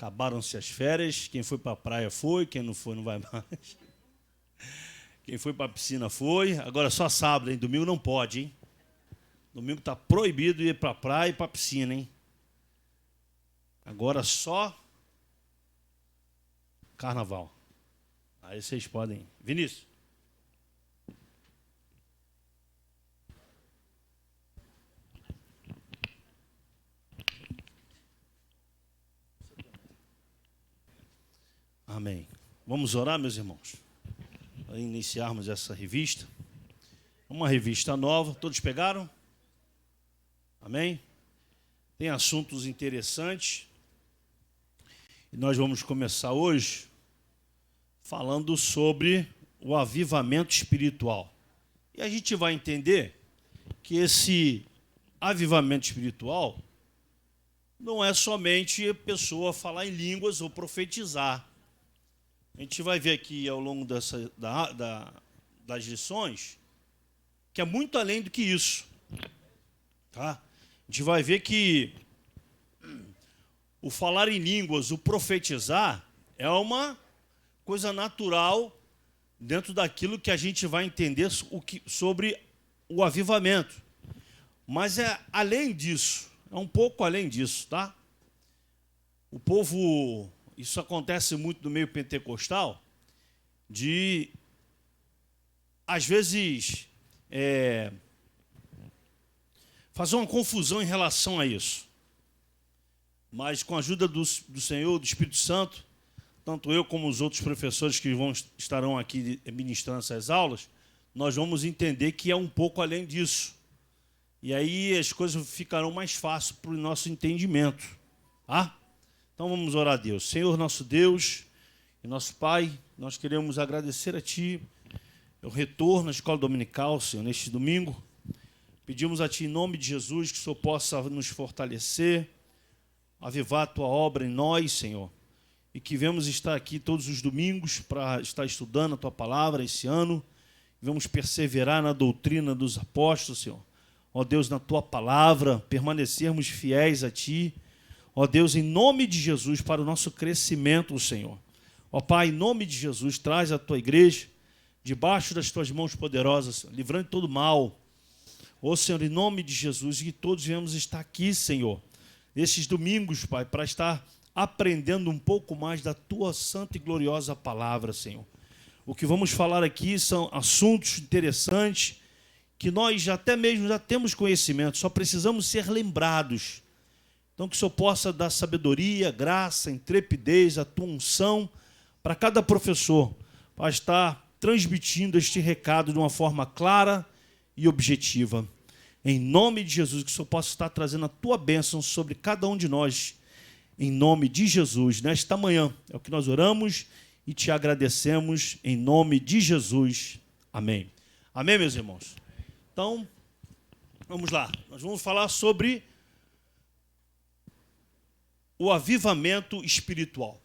Acabaram-se as férias. Quem foi para a praia foi, quem não foi não vai mais. Quem foi para a piscina foi. Agora só sábado, hein? Domingo não pode, hein? Domingo está proibido ir para a praia e para a piscina, hein? Agora só carnaval. Aí vocês podem. Vinícius. Amém. Vamos orar, meus irmãos, para iniciarmos essa revista. Uma revista nova. Todos pegaram? Amém? Tem assuntos interessantes. E nós vamos começar hoje falando sobre o avivamento espiritual. E a gente vai entender que esse avivamento espiritual não é somente a pessoa falar em línguas ou profetizar. A gente vai ver aqui ao longo das lições que é muito além do que isso. Tá? A gente vai ver que o falar em línguas, o profetizar, é uma coisa natural dentro daquilo que a gente vai entender sobre o avivamento. Mas é além disso, é um pouco além disso, tá? O povo, isso acontece muito no meio pentecostal, de, às vezes, fazer uma confusão em relação a isso. Mas com a ajuda do Senhor, do Espírito Santo, tanto eu como os outros professores que estarão aqui ministrando essas aulas, nós vamos entender que é um pouco além disso. E aí as coisas ficarão mais fáceis para o nosso entendimento. Tá? Então vamos orar a Deus. Senhor, nosso Deus e nosso Pai, nós queremos agradecer a Ti o retorno à escola dominical, Senhor, neste domingo. Pedimos a Ti, em nome de Jesus, que o Senhor possa nos fortalecer, avivar a Tua obra em nós, Senhor, e que venhamos estar aqui todos os domingos para estar estudando a Tua palavra esse ano, e vamos perseverar na doutrina dos apóstolos, Senhor. Ó Deus, na Tua palavra, permanecermos fiéis a Ti, ó Deus, em nome de Jesus, para o nosso crescimento, Senhor. Ó Pai, em nome de Jesus, traz a Tua igreja debaixo das Tuas mãos poderosas, Senhor, livrando de todo mal. Ó Senhor, em nome de Jesus, que todos venhamos estar aqui, Senhor, nesses domingos, Pai, para estar aprendendo um pouco mais da Tua santa e gloriosa palavra, Senhor. O que vamos falar aqui são assuntos interessantes que nós até mesmo já temos conhecimento, só precisamos ser lembrados. Então que o Senhor possa dar sabedoria, graça, intrepidez, a Tua unção para cada professor, para estar transmitindo este recado de uma forma clara e objetiva. Em nome de Jesus, que o Senhor possa estar trazendo a Tua bênção sobre cada um de nós. Em nome de Jesus, nesta manhã, é o que nós oramos e Te agradecemos em nome de Jesus. Amém. Amém, meus irmãos? Então, vamos lá. Nós vamos falar sobre o avivamento espiritual.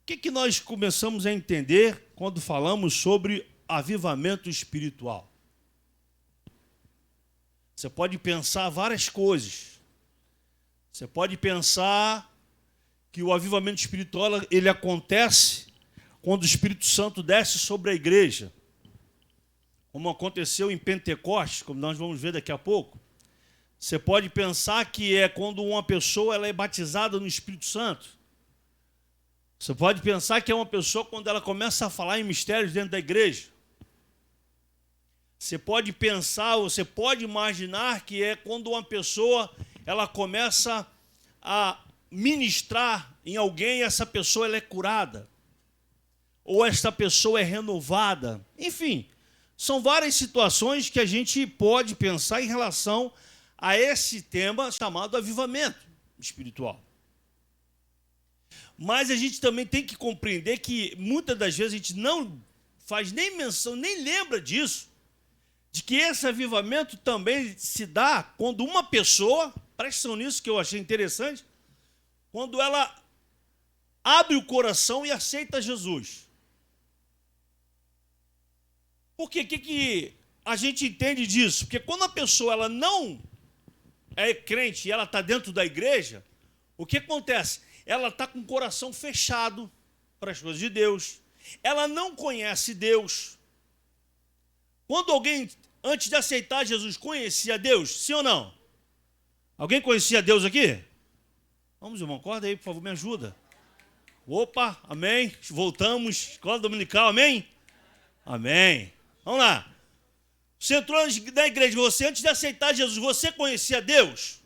O que nós começamos a entender quando falamos sobre avivamento espiritual? Você pode pensar várias coisas. Você pode pensar que o avivamento espiritual ele acontece quando o Espírito Santo desce sobre a igreja, como aconteceu em Pentecostes, como nós vamos ver daqui a pouco. Você pode pensar que é quando uma pessoa ela é batizada no Espírito Santo. Você pode pensar que é uma pessoa quando ela começa a falar em mistérios dentro da igreja. Você pode pensar, você pode imaginar que é quando uma pessoa ela começa a ministrar em alguém, essa pessoa ela é curada. Ou esta pessoa é renovada. Enfim, são várias situações que a gente pode pensar em relação a esse tema chamado avivamento espiritual. Mas a gente também tem que compreender que muitas das vezes a gente não faz nem menção, nem lembra disso, de que esse avivamento também se dá quando uma pessoa, prestem nisso que eu achei interessante, quando ela abre o coração e aceita Jesus. Por quê? O que a gente entende disso? Porque quando a pessoa ela não é crente e ela está dentro da igreja, O que acontece? Ela está com o coração fechado para as coisas de Deus. Ela não conhece Deus. Quando alguém, antes de aceitar Jesus, conhecia Deus, sim ou não? Alguém conhecia Deus aqui? Vamos, irmão, acorda aí, por favor, me ajuda. Opa, amém. Voltamos, escola dominical, amém? Amém. Vamos lá. Você entrou na igreja, você antes de aceitar Jesus, você conhecia Deus?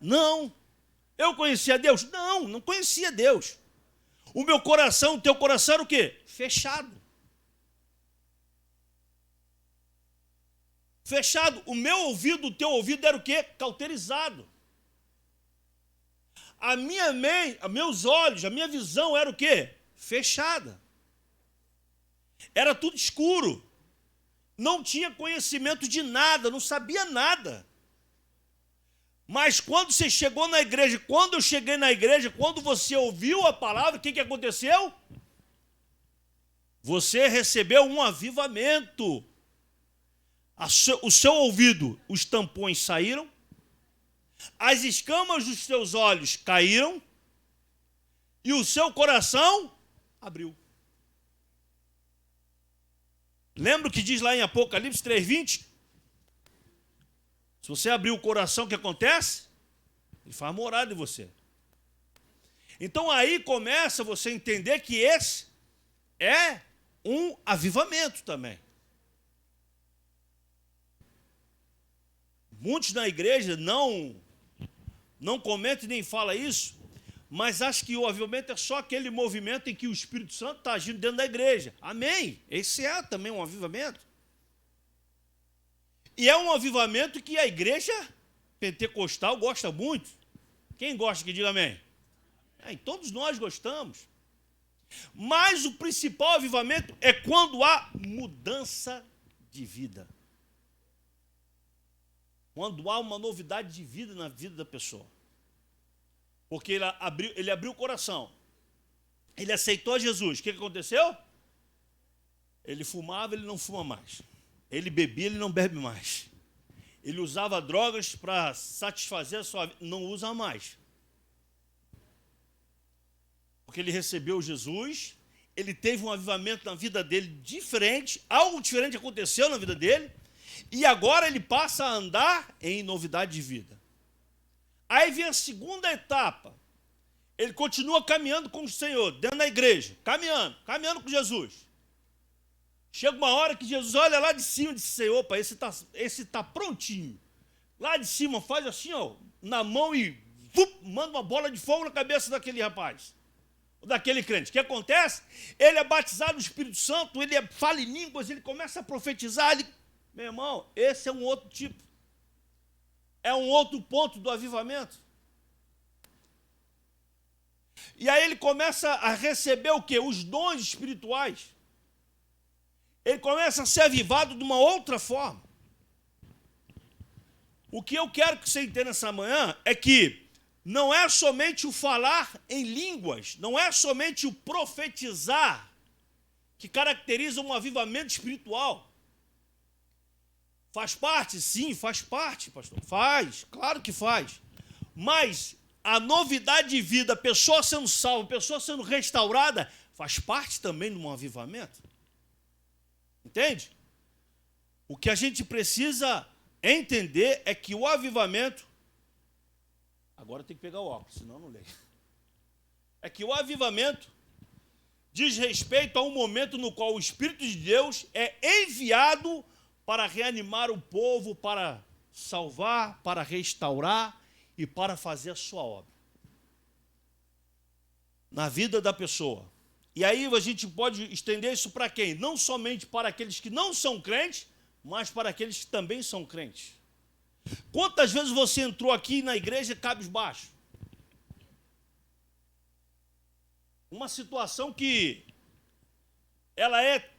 Não. Eu conhecia Deus? Não, não conhecia Deus. O meu coração, o teu coração era o quê? Fechado. Fechado. O meu ouvido, o teu ouvido era o quê? Cauterizado. A minha mente, meus olhos, a minha visão era o quê? Fechada. Era tudo escuro. Não tinha conhecimento de nada, não sabia nada. Mas quando você chegou na igreja, quando eu cheguei na igreja, quando você ouviu a palavra, o que aconteceu? Você recebeu um avivamento. O seu ouvido, os tampões saíram, as escamas dos seus olhos caíram e o seu coração abriu. Lembra o que diz lá em Apocalipse 3:20? Se você abrir o coração, o que acontece? Ele faz morada em você. Então aí começa você a entender que esse é um avivamento também. Muitos na igreja não comentam nem falam isso, mas acham que o avivamento é só aquele movimento em que o Espírito Santo está agindo dentro da igreja. Amém? Esse é também um avivamento. E é um avivamento que a igreja pentecostal gosta muito. Quem gosta que diga amém? Todos nós gostamos. Mas o principal avivamento é quando há mudança de vida. Quando há uma novidade de vida na vida da pessoa. Porque ele abriu o coração. Ele aceitou Jesus. O que aconteceu? Ele fumava, ele não fuma mais. Ele bebia, ele não bebe mais. Ele usava drogas para satisfazer a sua vida, não usa mais. Porque ele recebeu Jesus, ele teve um avivamento na vida dele diferente, algo diferente aconteceu na vida dele, e agora ele passa a andar em novidade de vida. Aí vem a segunda etapa. Ele continua caminhando com o Senhor, dentro da igreja, caminhando com Jesus. Chega uma hora que Jesus olha lá de cima e diz, Senhor, opa, esse tá prontinho. Lá de cima faz assim, ó, na mão e manda uma bola de fogo na cabeça daquele rapaz, daquele crente. O que acontece? Ele é batizado no Espírito Santo, ele fala em línguas, ele começa a profetizar. Meu irmão, esse é um outro tipo. É um outro ponto do avivamento. E aí ele começa a receber o quê? Os dons espirituais. Ele começa a ser avivado de uma outra forma. O que eu quero que você entenda nessa manhã é que não é somente o falar em línguas, não é somente o profetizar que caracteriza um avivamento espiritual. Faz parte? Sim, faz parte, pastor. Faz, claro que faz. Mas a novidade de vida, a pessoa sendo salva, a pessoa sendo restaurada, faz parte também de um avivamento. Entende? O que a gente precisa entender é que o avivamento... Agora tem que pegar o óculos, senão eu não leio. É que o avivamento diz respeito a um momento no qual o Espírito de Deus é enviado para reanimar o povo, para salvar, para restaurar e para fazer a sua obra na vida da pessoa. E aí a gente pode estender isso para quem? Não somente para aqueles que não são crentes, mas para aqueles que também são crentes. Quantas vezes você entrou aqui na igreja cabisbaixo? Uma situação que ela é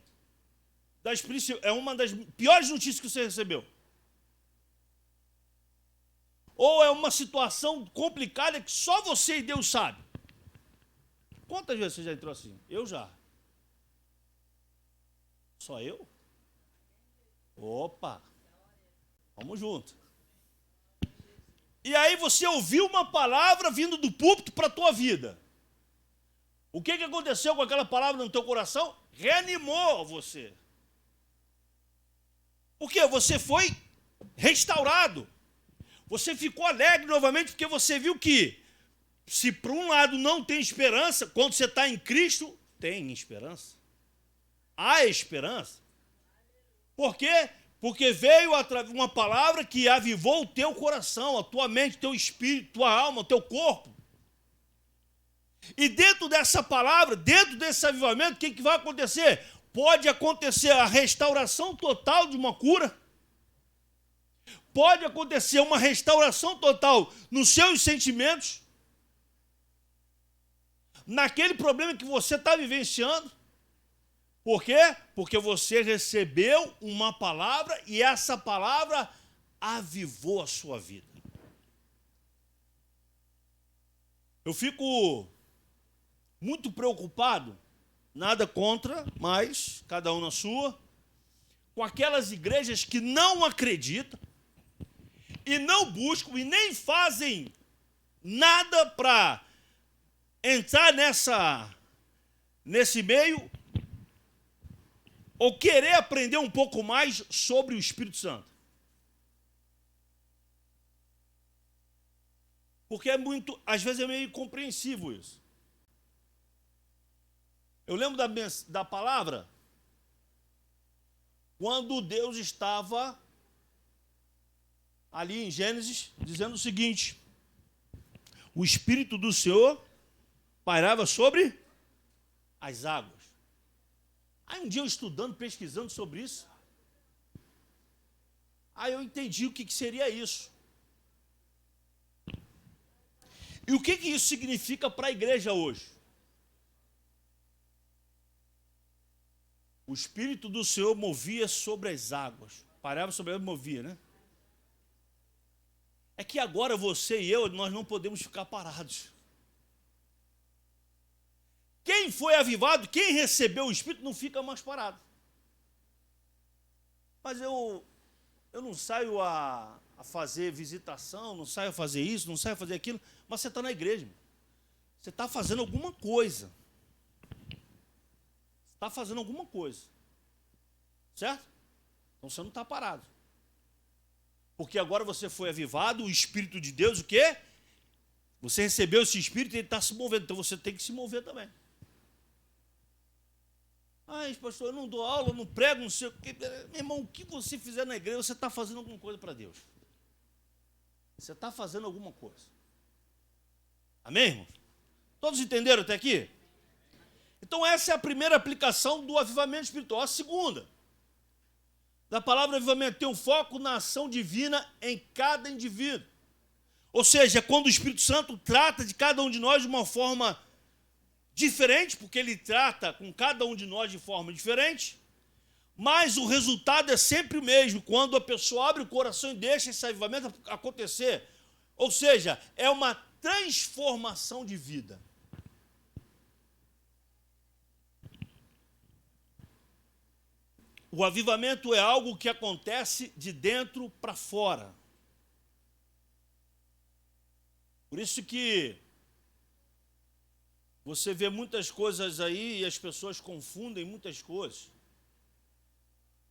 uma das piores notícias que você recebeu. Ou é uma situação complicada que só você e Deus sabe. Quantas vezes você já entrou assim? Eu já. Só eu? Opa! Vamos junto. E aí você ouviu uma palavra vindo do púlpito para a tua vida. O que aconteceu com aquela palavra no teu coração? Reanimou você. Porque você foi restaurado. Você ficou alegre novamente porque você viu que, se por um lado não tem esperança, quando você está em Cristo, tem esperança. Há esperança. Por quê? Porque veio uma palavra que avivou o teu coração, a tua mente, teu espírito, tua alma, o teu corpo. E dentro dessa palavra, dentro desse avivamento, o que vai acontecer? Pode acontecer a restauração total de uma cura. Pode acontecer uma restauração total nos seus sentimentos, naquele problema que você está vivenciando. Por quê? Porque você recebeu uma palavra e essa palavra avivou a sua vida. Eu fico muito preocupado, nada contra, mas cada um na sua, com aquelas igrejas que não acreditam e não buscam e nem fazem nada para entrar nesse meio ou querer aprender um pouco mais sobre o Espírito Santo. Porque às vezes é meio incompreensível isso. Eu lembro da palavra quando Deus estava ali em Gênesis dizendo o seguinte: o Espírito do Senhor pairava sobre as águas. Aí um dia eu estudando, pesquisando sobre isso, aí eu entendi o que seria isso. E o que isso significa para a igreja hoje? O Espírito do Senhor movia sobre as águas. Parava sobre as águas e movia, né? É que agora você e eu, nós não podemos ficar parados. Quem foi avivado, quem recebeu o Espírito, não fica mais parado. Mas eu não saio a fazer visitação, não saio a fazer isso, não saio a fazer aquilo, mas você está na igreja. Você está fazendo alguma coisa. Está fazendo alguma coisa. Certo? Então você não está parado. Porque agora você foi avivado, o Espírito de Deus, o quê? Você recebeu esse Espírito e ele está se movendo. Então você tem que se mover também. Ai, pastor, eu não dou aula, eu não prego, não sei o quê. Meu irmão, o que você fizer na igreja, você está fazendo alguma coisa para Deus. Você está fazendo alguma coisa. Amém, irmão? Todos entenderam até aqui? Então essa é a primeira aplicação do avivamento espiritual. A segunda, da palavra avivamento, tem um foco na ação divina em cada indivíduo. Ou seja, quando o Espírito Santo trata de cada um de nós de uma forma diferente, porque ele trata com cada um de nós de forma diferente, mas o resultado é sempre o mesmo, quando a pessoa abre o coração e deixa esse avivamento acontecer. Ou seja, é uma transformação de vida. O avivamento é algo que acontece de dentro para fora. Por isso que você vê muitas coisas aí e as pessoas confundem muitas coisas.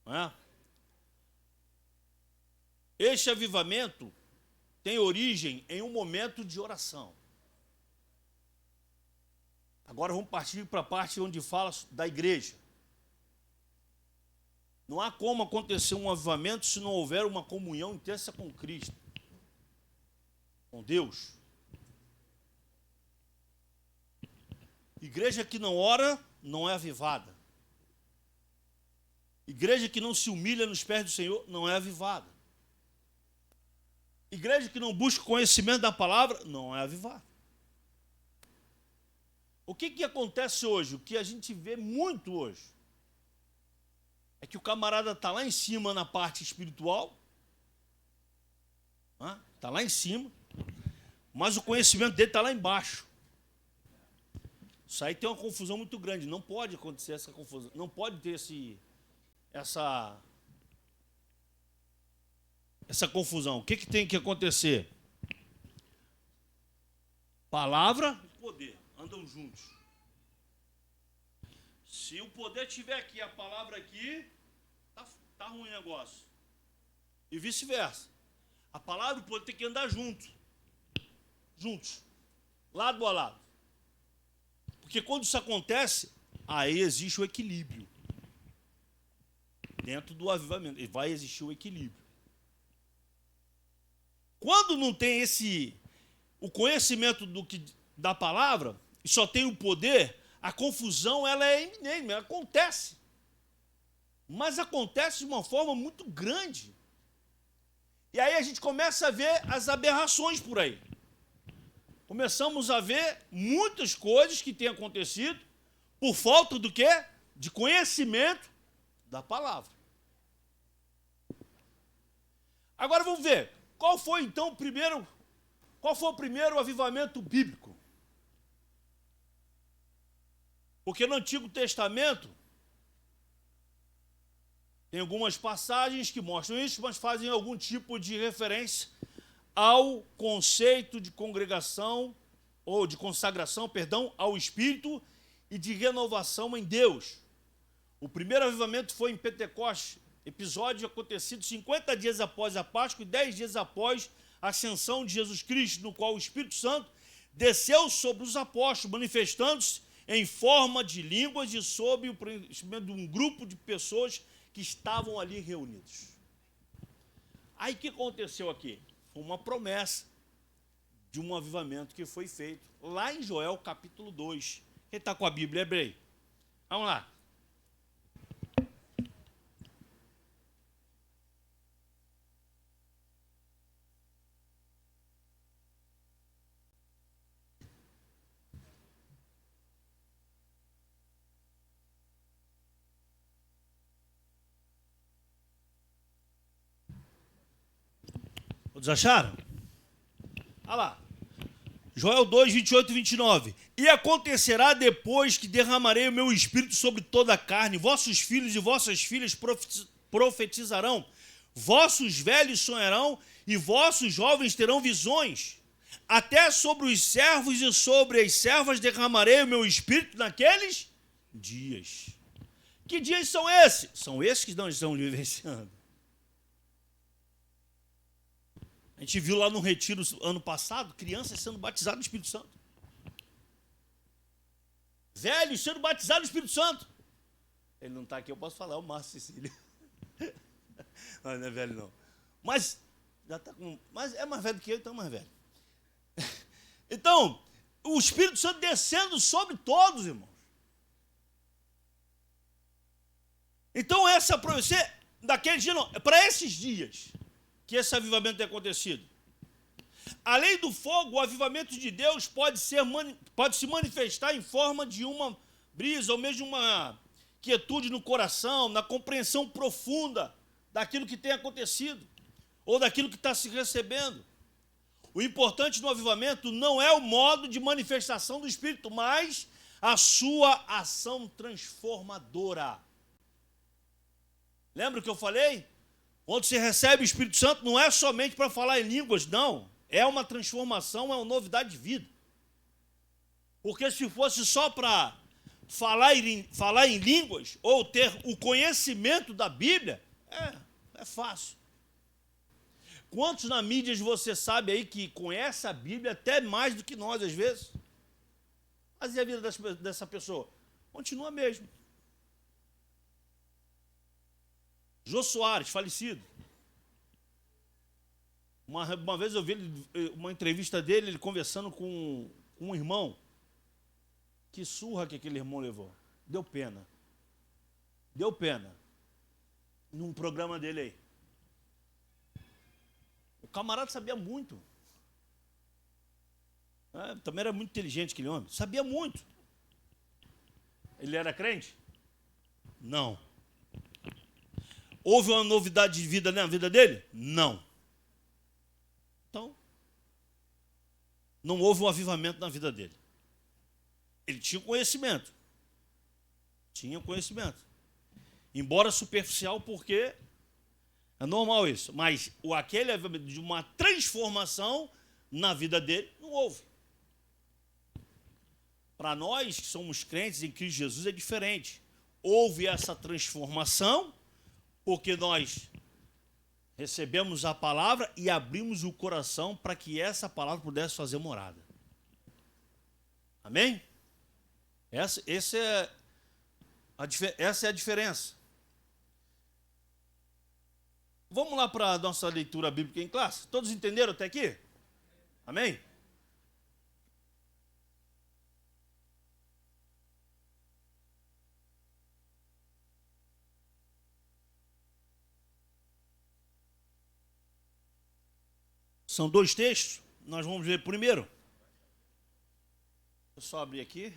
Não é? Este avivamento tem origem em um momento de oração. Agora vamos partir para a parte onde fala da igreja. Não há como acontecer um avivamento se não houver uma comunhão intensa com Cristo, com Deus. Igreja que não ora, não é avivada. Igreja que não se humilha nos pés do Senhor, não é avivada. Igreja que não busca conhecimento da palavra, não é avivada. O que acontece hoje? O que a gente vê muito hoje é que o camarada está lá em cima na parte espiritual, está lá em cima, mas o conhecimento dele está lá embaixo. Isso aí tem uma confusão muito grande. Não pode acontecer essa confusão. Não pode ter essa confusão. O que tem que acontecer? Palavra e poder andam juntos. Se o poder estiver aqui, a palavra aqui, tá ruim o negócio. E vice-versa. A palavra e o poder tem que andar juntos, lado a lado. Porque quando isso acontece, aí existe o equilíbrio. Dentro do avivamento, vai existir o equilíbrio. Quando não tem o conhecimento da palavra, e só tem o poder, a confusão ela é iminente, ela acontece. Mas acontece de uma forma muito grande. E aí a gente começa a ver as aberrações por aí. Começamos a ver muitas coisas que têm acontecido por falta do quê? De conhecimento da palavra. Agora vamos ver, qual foi o primeiro avivamento bíblico? Porque no Antigo Testamento tem algumas passagens que mostram isso, mas fazem algum tipo de referência ao conceito de congregação, ou de consagração, ao Espírito e de renovação em Deus. O primeiro avivamento foi em Pentecostes, episódio acontecido 50 dias após a Páscoa e 10 dias após a ascensão de Jesus Cristo, no qual o Espírito Santo desceu sobre os apóstolos, manifestando-se em forma de línguas e sob o preenchimento de um grupo de pessoas que estavam ali reunidos. Aí o que aconteceu aqui? Foi uma promessa de um avivamento que foi feito lá em Joel capítulo 2. Quem está com a Bíblia, abre aí. Vamos lá. Todos acharam? Olha lá. Joel 2, 28 e 29. E acontecerá depois que derramarei o meu espírito sobre toda a carne, vossos filhos e vossas filhas profetizarão, vossos velhos sonharão e vossos jovens terão visões. Até sobre os servos e sobre as servas derramarei o meu espírito naqueles dias. Que dias são esses? São esses que nós estamos vivenciando. A gente viu lá no retiro ano passado, crianças sendo batizadas no Espírito Santo. Velhos sendo batizados no Espírito Santo. Ele não está aqui, eu posso falar, é o Márcio Cecília. Não é velho não. Mas, já tá com, mas é mais velho que eu, então é mais velho. Então, o Espírito Santo descendo sobre todos, irmãos. Então, essa para você, daquele dia não, é para esses dias que esse avivamento tem acontecido. Além do fogo, o avivamento de Deus pode se manifestar em forma de uma brisa, ou mesmo de uma quietude no coração, na compreensão profunda daquilo que tem acontecido, ou daquilo que está se recebendo. O importante no avivamento não é o modo de manifestação do Espírito, mas a sua ação transformadora. Lembra o que eu falei? Quando você recebe o Espírito Santo, não é somente para falar em línguas, não. É uma transformação, é uma novidade de vida. Porque se fosse só para falar em línguas, ou ter o conhecimento da Bíblia, é fácil. Quantos na mídia você sabe aí que conhece a Bíblia até mais do que nós, às vezes? Mas e a vida dessa pessoa? Continua mesmo. Jô Soares, falecido. Uma vez eu vi uma entrevista dele, ele conversando com um irmão. Que surra que aquele irmão levou. Deu pena. Deu pena. Num programa dele aí. O camarada sabia muito. Também era muito inteligente aquele homem. Sabia muito. Ele era crente? Não. Houve uma novidade de vida na vida dele? Não. Então, não houve um avivamento na vida dele. Ele tinha conhecimento. Tinha conhecimento. Embora superficial, porque é normal isso. Mas aquele avivamento de uma transformação na vida dele, não houve. Para nós que somos crentes em Cristo Jesus é diferente. Houve essa transformação, porque nós recebemos a palavra e abrimos o coração para que essa palavra pudesse fazer morada. Amém? Essa é a diferença. Vamos lá para a nossa leitura bíblica em classe? Todos entenderam até aqui? Amém? São dois textos, nós vamos ver primeiro. Deixa eu só abrir aqui.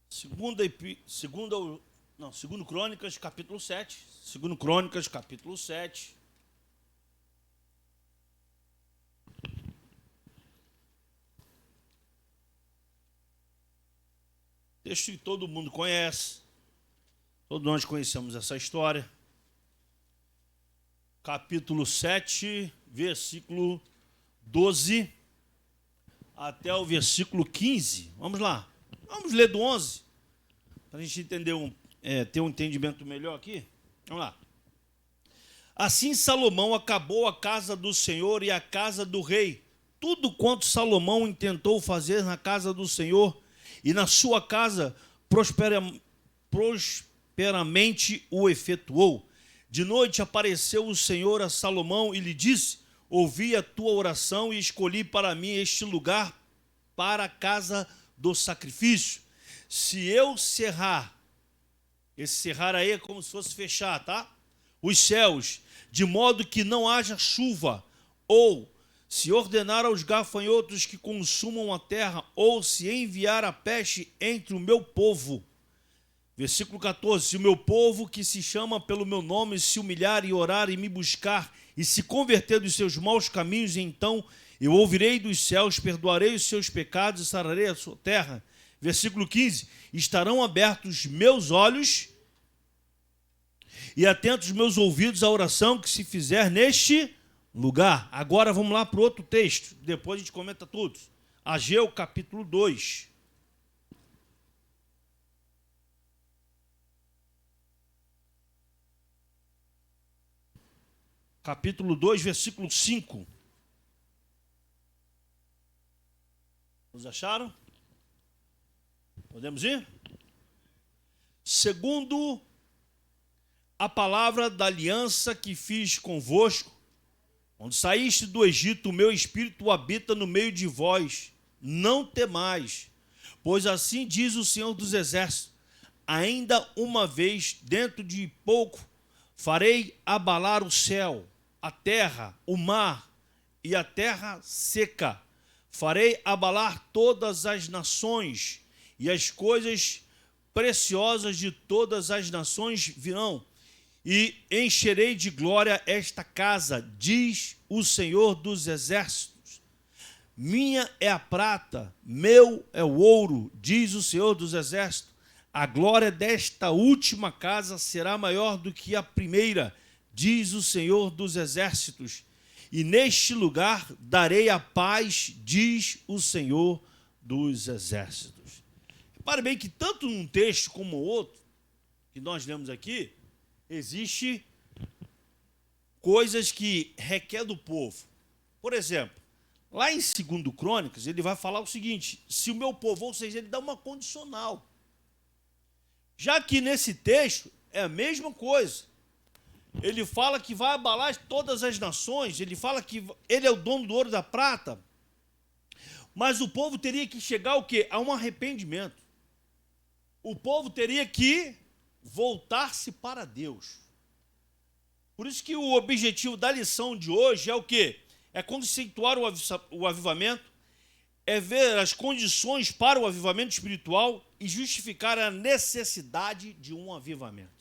Segundo Crônicas, capítulo 7. Segundo Crônicas, capítulo 7. Texto que todo mundo conhece. Todos nós conhecemos essa história. Capítulo 7, versículo 12 até o versículo 15. Vamos lá. Vamos ler do 11, para a gente entender ter um entendimento melhor aqui. Vamos lá. Assim Salomão acabou a casa do Senhor e a casa do rei. Tudo quanto Salomão intentou fazer na casa do Senhor e na sua casa prosperamente o efetuou. De noite apareceu o Senhor a Salomão e lhe disse: ouvi a tua oração e escolhi para mim este lugar para a casa do sacrifício. Se eu cerrar, esse cerrar aí é como se fosse fechar, tá? Os céus, de modo que não haja chuva, ou se ordenar aos gafanhotos que consumam a terra, ou se enviar a peste entre o meu povo. Versículo 14, se o meu povo que se chama pelo meu nome se humilhar e orar e me buscar e se converter dos seus maus caminhos, então eu ouvirei dos céus, perdoarei os seus pecados e sararei a sua terra. Versículo 15, estarão abertos meus olhos e atentos meus ouvidos à oração que se fizer neste lugar. Agora vamos lá para o outro texto, depois a gente comenta tudo. Ageu capítulo 2. Capítulo 2, versículo 5. Nos acharam? Podemos ir? Segundo a palavra da aliança que fiz convosco, quando saíste do Egito, o meu espírito habita no meio de vós. Não temais, pois assim diz o Senhor dos Exércitos: ainda uma vez, dentro de pouco, farei abalar o céu, a terra, o mar e a terra seca. Farei abalar todas as nações, e as coisas preciosas de todas as nações virão, e encherei de glória esta casa, diz o Senhor dos Exércitos. Minha é a prata, meu é o ouro, diz o Senhor dos Exércitos. A glória desta última casa será maior do que a primeira, diz o Senhor dos Exércitos. E neste lugar darei a paz, diz o Senhor dos Exércitos. Repare bem que tanto num texto como no outro, que nós lemos aqui, existe coisas que requer do povo. Por exemplo, lá em 2 Crônicas, ele vai falar o seguinte: se o meu povo, ou seja, ele dá uma condicional. Já que nesse texto é a mesma coisa. Ele fala que vai abalar todas as nações, ele fala que ele é o dono do ouro e da prata, mas o povo teria que chegar ao quê? A um arrependimento. O povo teria que voltar-se para Deus. Por isso que o objetivo da lição de hoje é o quê? É conceituar o avivamento, é ver as condições para o avivamento espiritual e justificar a necessidade de um avivamento.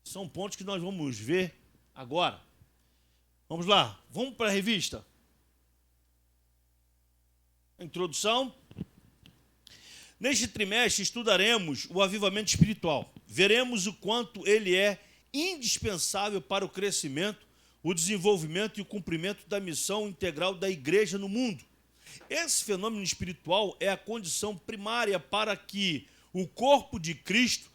São pontos que nós vamos ver agora. Vamos lá, vamos para a revista. Introdução. Neste trimestre estudaremos o avivamento espiritual. Veremos o quanto ele é indispensável para o crescimento o desenvolvimento e o cumprimento da missão integral da igreja no mundo. Esse fenômeno espiritual é a condição primária para que o corpo de Cristo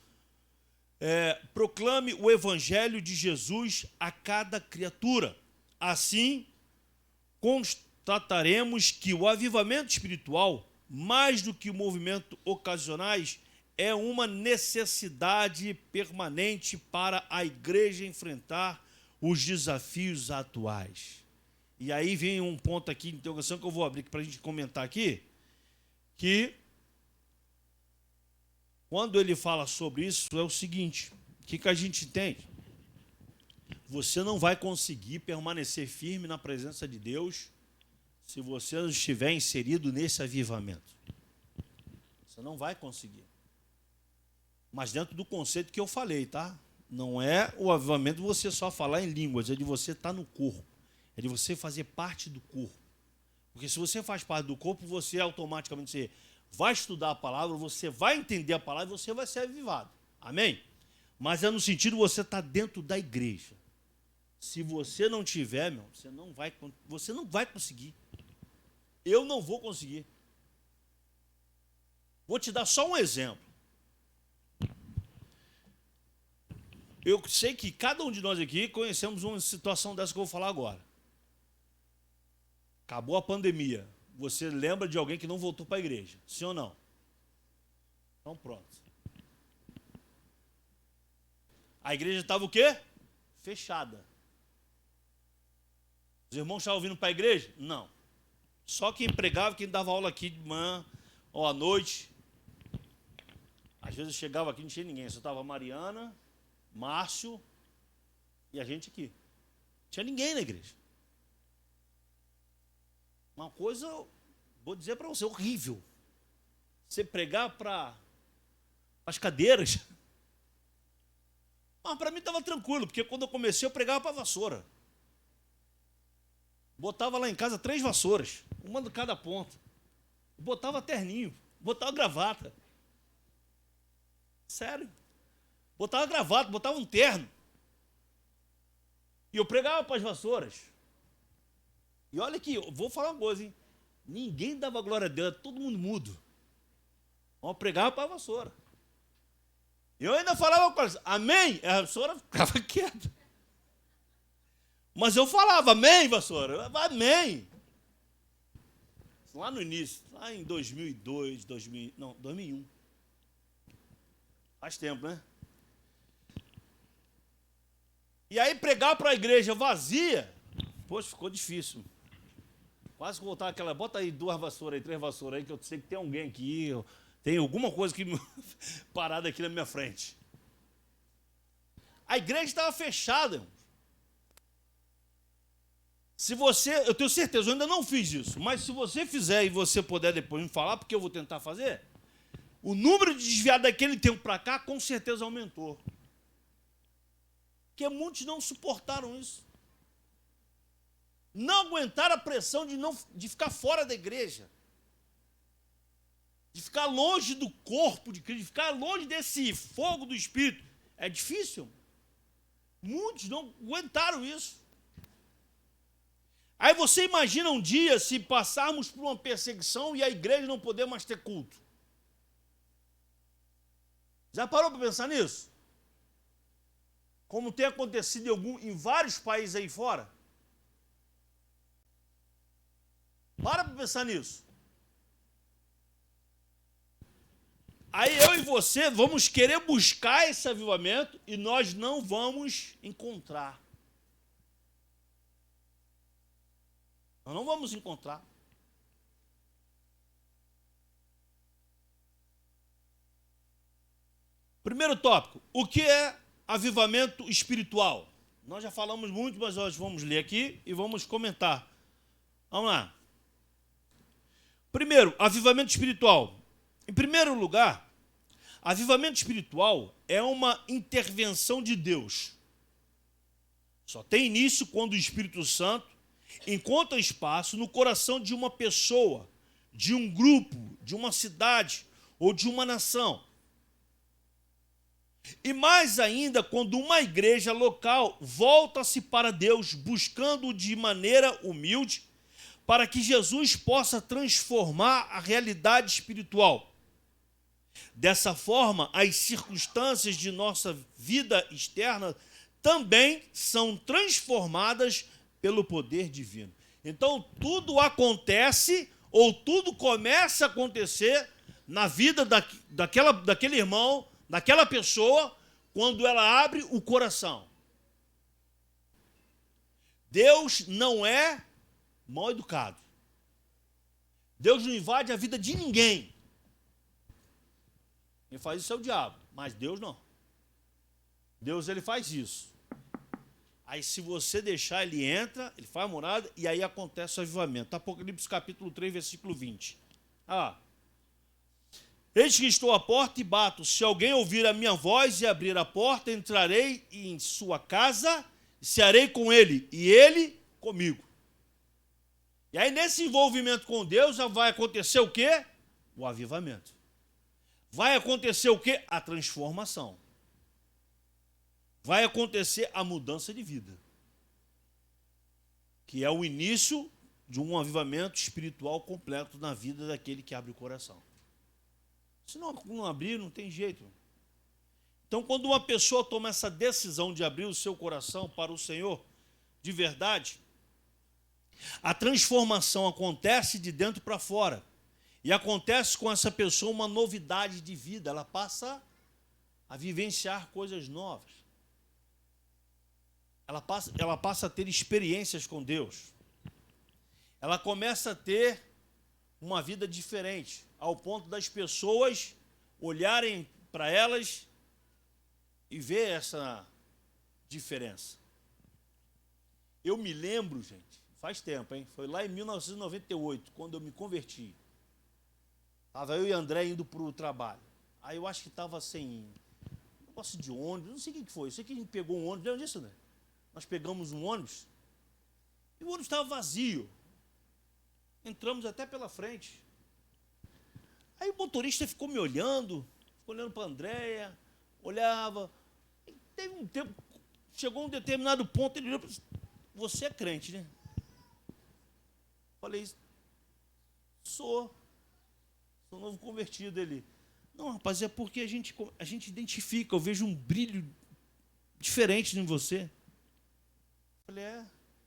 proclame o evangelho de Jesus a cada criatura. Assim, constataremos que o avivamento espiritual, mais do que o movimento ocasionais, é uma necessidade permanente para a igreja enfrentar os desafios atuais. E aí vem um ponto aqui de interrogação que eu vou abrir para a gente comentar aqui, que quando ele fala sobre isso, é o seguinte: o que a gente entende? Você não vai conseguir permanecer firme na presença de Deus se você não estiver inserido nesse avivamento. Você não vai conseguir. Mas dentro do conceito que eu falei, tá? Não é o avivamento de você só falar em línguas, é de você estar no corpo. É de você fazer parte do corpo. Porque se você faz parte do corpo, você automaticamente vai estudar a palavra, você vai entender a palavra e você vai ser avivado. Amém? Mas é no sentido de você estar dentro da igreja. Se você não tiver, meu, você não vai conseguir. Eu não vou conseguir. Vou te dar só um exemplo. Eu sei que cada um de nós aqui conhecemos uma situação dessa que eu vou falar agora. Acabou a pandemia. Você lembra de alguém que não voltou para a igreja? Sim ou não? Então pronto. A igreja estava o quê? Fechada. Os irmãos estavam vindo para a igreja? Não. Só quem pregava, quem dava aula aqui de manhã ou à noite. Às vezes eu chegava aqui e não tinha ninguém. Só estava a Mariana, Márcio e a gente aqui. Não tinha ninguém na igreja. Uma coisa, vou dizer para você, horrível. Você pregar para as cadeiras. Mas para mim estava tranquilo, porque quando eu comecei eu pregava para a vassoura. Botava lá em casa 3 vassouras, uma de cada ponta. Botava terninho, botava gravata. Sério. Botava gravata, botava um terno. E eu pregava para as vassouras. E olha aqui, eu vou falar uma coisa, hein? Ninguém dava glória a Deus, todo mundo mudo. Eu pregava para a vassoura. Eu ainda falava com elas, amém? A vassoura ficava quieta. Mas eu falava, amém, vassoura? Amém. Lá no início, lá em 2002, 2001. Faz tempo, né? E aí pregar para a igreja vazia, poxa, ficou difícil. Quase que voltar aquela, bota aí 2 vassouras aí, 3 vassouras aí, que eu sei que tem alguém aqui, tem alguma coisa que parada aqui na minha frente. A igreja estava fechada, irmãos. Se você, eu tenho certeza, eu ainda não fiz isso, mas se você fizer e você puder depois me falar, porque eu vou tentar fazer, o número de desviados daquele tempo para cá com certeza aumentou. Porque muitos não suportaram isso. Não aguentaram a pressão de ficar fora da igreja. De ficar longe do corpo de Cristo, de ficar longe desse fogo do Espírito. É difícil. Muitos não aguentaram isso. Aí você imagina um dia se passarmos por uma perseguição e a igreja não poder mais ter culto. Já parou para pensar nisso? Como tem acontecido em vários países aí fora? Para pensar nisso. Aí eu e você vamos querer buscar esse avivamento e nós não vamos encontrar. Nós não vamos encontrar. Primeiro tópico, o que é avivamento espiritual? Nós já falamos muito, mas nós vamos ler aqui e vamos comentar. Vamos lá. Primeiro, avivamento espiritual. Em primeiro lugar, avivamento espiritual é uma intervenção de Deus. Só tem início quando o Espírito Santo encontra espaço no coração de uma pessoa, de um grupo, de uma cidade ou de uma nação. E mais ainda, quando uma igreja local volta-se para Deus, buscando de maneira humilde, para que Jesus possa transformar a realidade espiritual. Dessa forma, as circunstâncias de nossa vida externa também são transformadas pelo poder divino. Então, tudo acontece, ou tudo começa a acontecer na vida daquele irmão, daquela pessoa, quando ela abre o coração. Deus não é mal educado. Deus não invade a vida de ninguém. Quem faz isso é o diabo, mas Deus não. Deus, ele faz isso. Aí, se você deixar, ele entra, ele faz morada, e aí acontece o avivamento. Apocalipse capítulo 3, versículo 20. Eis que estou à porta e bato. Se alguém ouvir a minha voz e abrir a porta, entrarei em sua casa, cearei com ele, e ele comigo. E aí, nesse envolvimento com Deus, já vai acontecer o quê? O avivamento. Vai acontecer o quê? A transformação. Vai acontecer a mudança de vida, que é o início de um avivamento espiritual completo na vida daquele que abre o coração. Se não abrir, não tem jeito. Então, quando uma pessoa toma essa decisão de abrir o seu coração para o Senhor, de verdade, a transformação acontece de dentro para fora. E acontece com essa pessoa uma novidade de vida. Ela passa a vivenciar coisas novas. Ela passa a ter experiências com Deus. Ela começa a ter uma vida diferente, ao ponto das pessoas olharem para elas e ver essa diferença. Eu me lembro, gente, faz tempo, hein? Foi lá em 1998, quando eu me converti. Estava eu e André indo para o trabalho. Aí eu acho que estava sem negócio de ônibus, não sei o que foi. Eu sei que a gente pegou um ônibus, lembra disso, né? Nós pegamos um ônibus e o ônibus estava vazio. Entramos até pela frente. Aí o motorista ficou me olhando, ficou olhando para a Andréia, olhava. E teve um tempo, chegou um determinado ponto, ele olhou para mim, você é crente, né? Falei, sou novo convertido. Ele, não, rapaz, é porque a gente identifica, eu vejo um brilho diferente em você. Falei,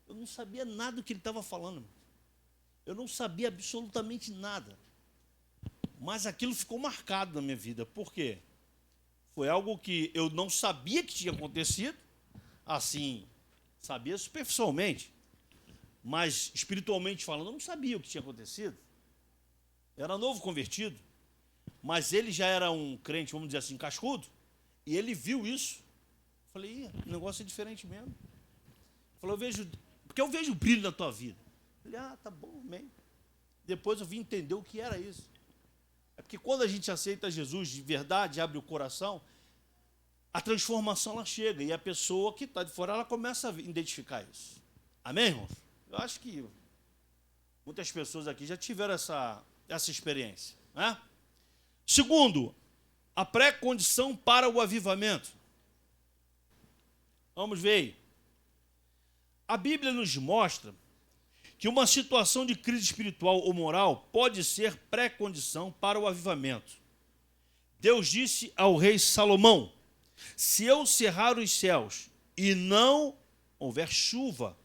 eu não sabia nada do que ele estava falando. Eu não sabia absolutamente nada. Mas aquilo ficou marcado na minha vida. Por quê? Foi algo que eu não sabia que tinha acontecido. Assim, sabia superficialmente. Mas, espiritualmente falando, eu não sabia o que tinha acontecido. Era novo convertido. Mas ele já era um crente, vamos dizer assim, cascudo. E ele viu isso. Falei, o negócio é diferente mesmo. Falou, porque eu vejo o brilho na tua vida. Falei, tá bom, amém. Depois eu vim entender o que era isso. É porque quando a gente aceita Jesus de verdade, abre o coração, a transformação ela chega. E a pessoa que está de fora, ela começa a identificar isso. Amém, irmãos? Eu acho que muitas pessoas aqui já tiveram essa experiência, né? Segundo, a pré-condição para o avivamento. Vamos ver aí. A Bíblia nos mostra que uma situação de crise espiritual ou moral pode ser pré-condição para o avivamento. Deus disse ao rei Salomão, se eu cerrar os céus e não houver chuva,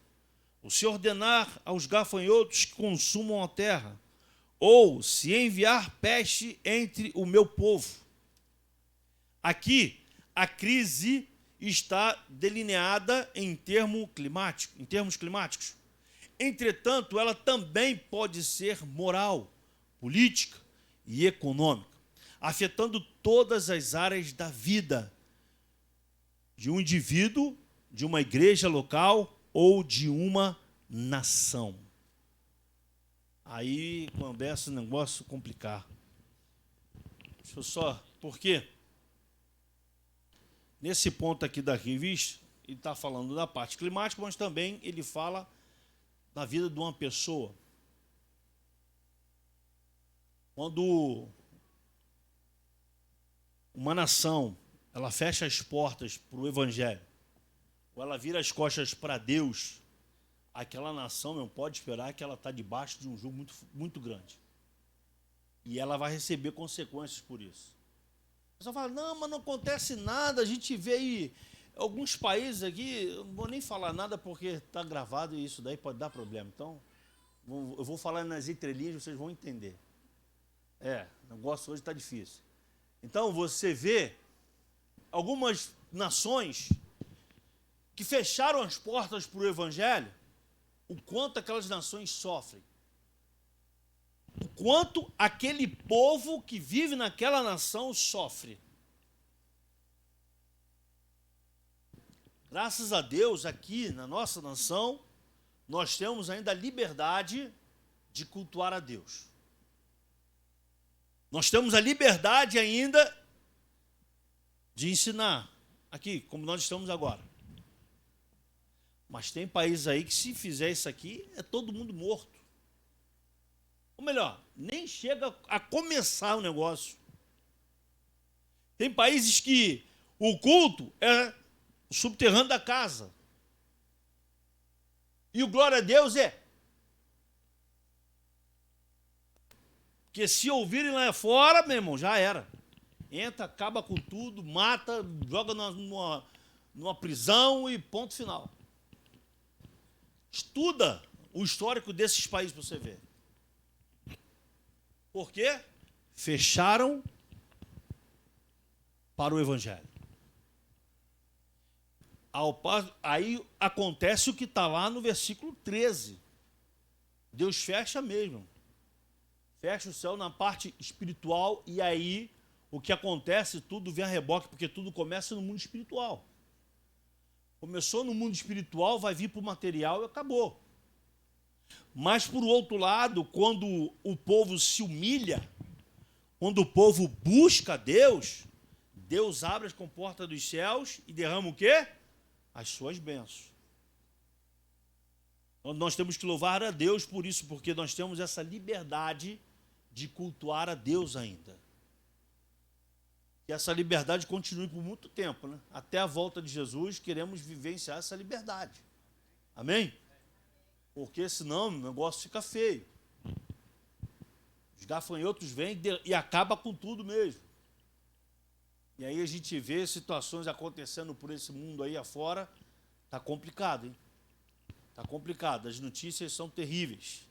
ou se ordenar aos gafanhotos que consumam a terra, ou se enviar peste entre o meu povo. Aqui, a crise está delineada em termos climáticos. Entretanto, ela também pode ser moral, política e econômica, afetando todas as áreas da vida de um indivíduo, de uma igreja local ou de uma nação. Aí começa o negócio complicar. Deixa eu só, por quê? Nesse ponto aqui da revista, ele está falando da parte climática, mas também ele fala da vida de uma pessoa. Quando uma nação ela fecha as portas para o evangelho, ou ela vira as costas para Deus, aquela nação não pode esperar que ela está debaixo de um jugo muito, muito grande. E ela vai receber consequências por isso. A pessoa fala, não, mas não acontece nada, a gente vê aí alguns países aqui, eu não vou nem falar nada porque está gravado e isso daí pode dar problema. Então, eu vou falar nas entrelinhas, vocês vão entender. O negócio hoje está difícil. Então, você vê algumas nações que fecharam as portas para o evangelho, o quanto aquelas nações sofrem. O quanto aquele povo que vive naquela nação sofre. Graças a Deus, aqui na nossa nação, nós temos ainda a liberdade de cultuar a Deus. Nós temos a liberdade ainda de ensinar, aqui, como nós estamos agora. Mas tem países aí que se fizer isso aqui, é todo mundo morto. Ou melhor, nem chega a começar o negócio. Tem países que o culto é o subterrâneo da casa. E o glória a Deus é. Porque se ouvirem lá fora, meu irmão, já era. Entra, acaba com tudo, mata, joga numa prisão e ponto final. Estuda o histórico desses países para você ver. Por quê? Fecharam para o evangelho. Aí acontece o que está lá no versículo 13. Deus fecha mesmo. Fecha o céu na parte espiritual e aí o que acontece, tudo vem a reboque, porque tudo começa no mundo espiritual. Começou no mundo espiritual, vai vir para o material e acabou. Mas, por outro lado, quando o povo se humilha, quando o povo busca Deus, Deus abre as comportas dos céus e derrama o quê? As suas bênçãos. Então, nós temos que louvar a Deus por isso, porque nós temos essa liberdade de cultuar a Deus ainda. Que essa liberdade continue por muito tempo, né? Até a volta de Jesus, queremos vivenciar essa liberdade. Amém? Porque senão o negócio fica feio. Os gafanhotos vêm e acabam com tudo mesmo. E aí a gente vê situações acontecendo por esse mundo aí afora. Está complicado, hein? Está complicado. As notícias são terríveis.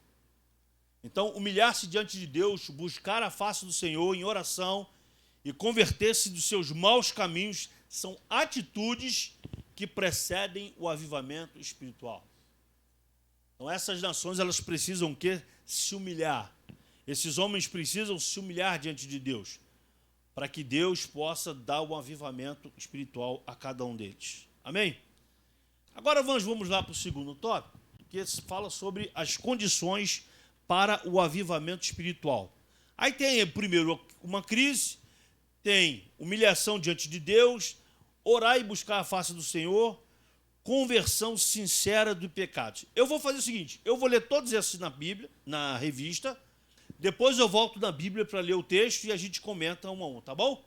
Então, humilhar-se diante de Deus, buscar a face do Senhor em oração e converter-se dos seus maus caminhos são atitudes que precedem o avivamento espiritual. Então, essas nações, elas precisam o quê? Se humilhar. Esses homens precisam se humilhar diante de Deus, para que Deus possa dar um avivamento espiritual a cada um deles. Amém? Agora vamos lá para o segundo tópico, que fala sobre as condições para o avivamento espiritual. Aí tem, primeiro, uma crise, tem humilhação diante de Deus, orar e buscar a face do Senhor, conversão sincera do pecado. Eu vou fazer o seguinte, eu vou ler todos esses na Bíblia, na revista, depois eu volto na Bíblia para ler o texto e a gente comenta um a um, tá bom?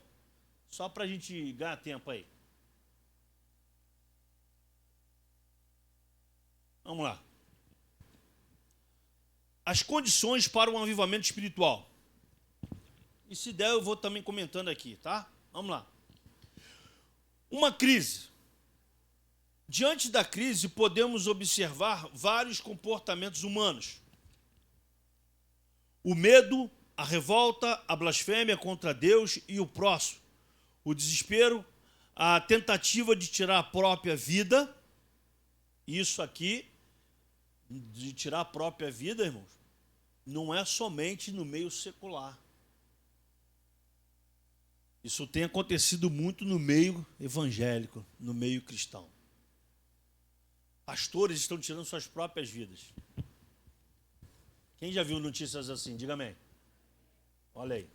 Só para a gente ganhar tempo aí. Vamos lá. As condições para um avivamento espiritual. E se der, eu vou também comentando aqui, tá? Vamos lá. Uma crise. Diante da crise, podemos observar vários comportamentos humanos. O medo, a revolta, a blasfêmia contra Deus e o próximo. O desespero, a tentativa de tirar a própria vida. Isso aqui, de tirar a própria vida, irmãos, não é somente no meio secular. Isso tem acontecido muito no meio evangélico, no meio cristão. Pastores estão tirando suas próprias vidas. Quem já viu notícias assim? Diga amém. Olha aí.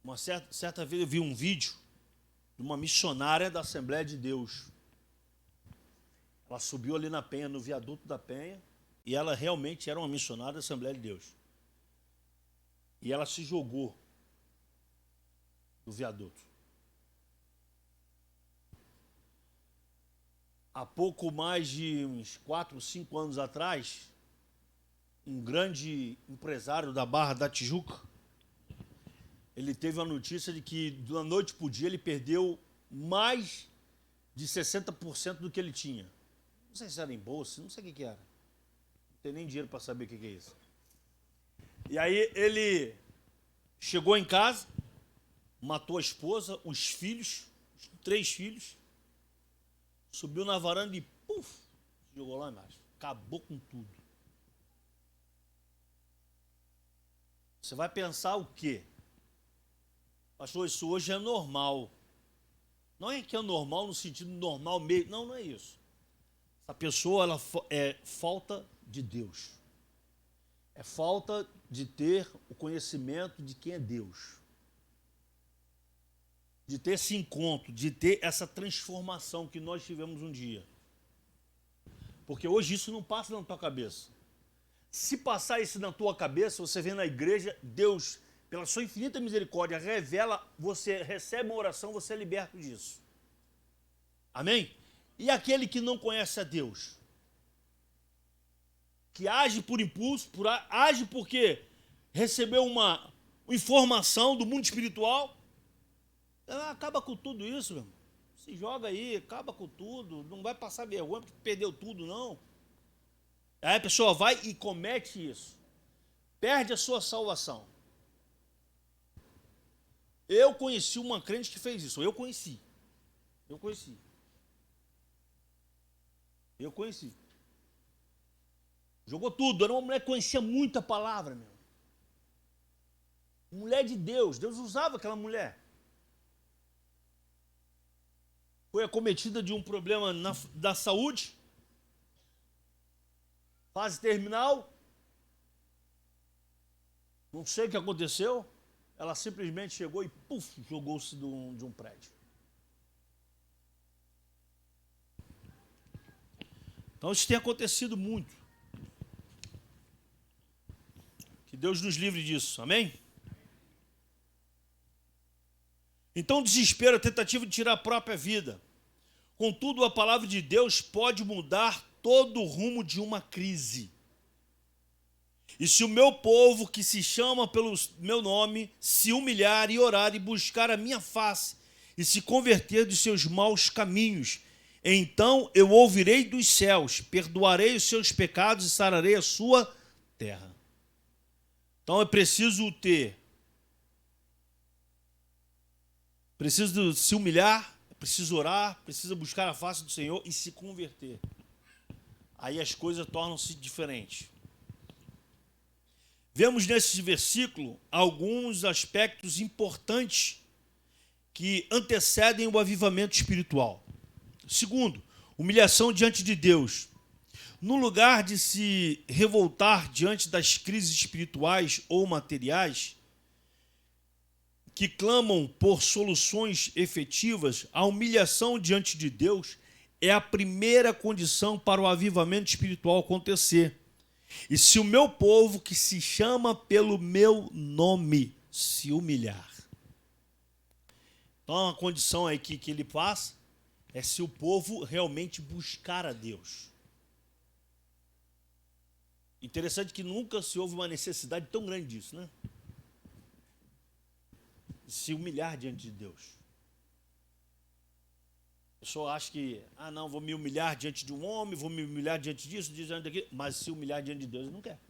Uma certa vez eu vi um vídeo de uma missionária da Assembleia de Deus. Ela subiu ali na Penha, no viaduto da Penha, e ela realmente era uma missionária da Assembleia de Deus. E ela se jogou do viaduto. Há pouco mais de uns 4, 5 anos atrás, um grande empresário da Barra da Tijuca, ele teve a notícia de que, da noite para o dia, ele perdeu mais de 60% do que ele tinha. Não sei se era em bolsa, não sei o que era. Não tem nem dinheiro para saber o que é isso. E aí ele chegou em casa, matou a esposa, os filhos, os 3 filhos, subiu na varanda e puf, jogou lá embaixo. Acabou com tudo. Você vai pensar o quê? Pastor, isso hoje é normal. Não é que é normal no sentido normal mesmo. Não, não é isso. Essa pessoa ela é falta de Deus. É falta de ter o conhecimento de quem é Deus. De ter esse encontro, de ter essa transformação que nós tivemos um dia. Porque hoje isso não passa na tua cabeça. Se passar isso na tua cabeça, você vem na igreja, Deus, pela sua infinita misericórdia, revela, você recebe uma oração, você é liberto disso. Amém? E aquele que não conhece a Deus? Que age por impulso, age porque recebeu uma informação do mundo espiritual, acaba com tudo isso, meu irmão. Se joga aí, acaba com tudo, não vai passar vergonha porque perdeu tudo, não. Aí a pessoa vai e comete isso. Perde a sua salvação. Eu conheci uma crente que fez isso. Eu conheci. Jogou tudo. Era uma mulher que conhecia muita palavra, meu. Mulher de Deus. Deus usava aquela mulher. Foi acometida de um problema da saúde. Fase terminal. Não sei o que aconteceu. Ela simplesmente chegou e, puf, jogou-se de um prédio. Então isso tem acontecido muito. Que Deus nos livre disso, amém? Então o desespero, a tentativa de tirar a própria vida. Contudo, a palavra de Deus pode mudar todo o rumo de uma crise. E se o meu povo, que se chama pelo meu nome, se humilhar e orar e buscar a minha face e se converter dos seus maus caminhos, então eu ouvirei dos céus, perdoarei os seus pecados e sararei a sua terra. Então é preciso se humilhar, é preciso orar, precisa buscar a face do Senhor e se converter. Aí as coisas tornam-se diferentes. Vemos nesse versículo alguns aspectos importantes que antecedem o avivamento espiritual. Segundo, humilhação diante de Deus. No lugar de se revoltar diante das crises espirituais ou materiais que clamam por soluções efetivas, a humilhação diante de Deus é a primeira condição para o avivamento espiritual acontecer. E se o meu povo, que se chama pelo meu nome, se humilhar. Então, a condição aí que ele passa é se o povo realmente buscar a Deus. Interessante que nunca se houve uma necessidade tão grande disso, né? Se humilhar diante de Deus. A pessoa acha que, não, vou me humilhar diante de um homem, vou me humilhar diante disso, diante daquilo, mas se humilhar diante de Deus, ele não quer.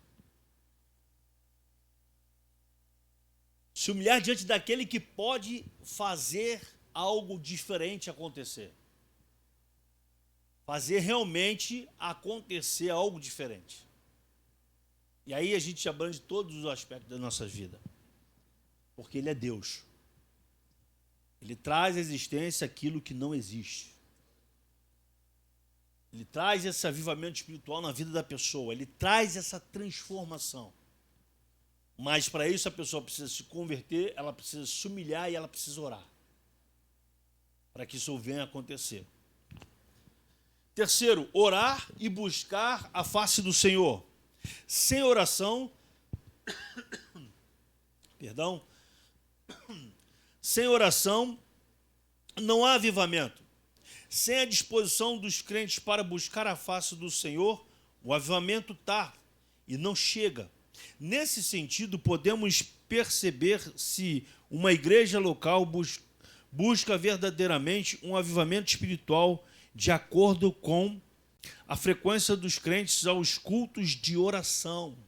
Se humilhar diante daquele que pode fazer algo diferente acontecer. Fazer realmente acontecer algo diferente. E aí a gente abrange todos os aspectos da nossa vida. Porque Ele é Deus. Ele traz à existência aquilo que não existe. Ele traz esse avivamento espiritual na vida da pessoa. Ele traz essa transformação. Mas para isso a pessoa precisa se converter, ela precisa se humilhar e ela precisa orar. Para que isso venha a acontecer. Terceiro, orar e buscar a face do Senhor. Sem oração, Sem oração, não há avivamento. Sem a disposição dos crentes para buscar a face do Senhor, o avivamento tarda e não chega. Nesse sentido, podemos perceber se uma igreja local busca verdadeiramente um avivamento espiritual de acordo com a frequência dos crentes aos cultos de oração.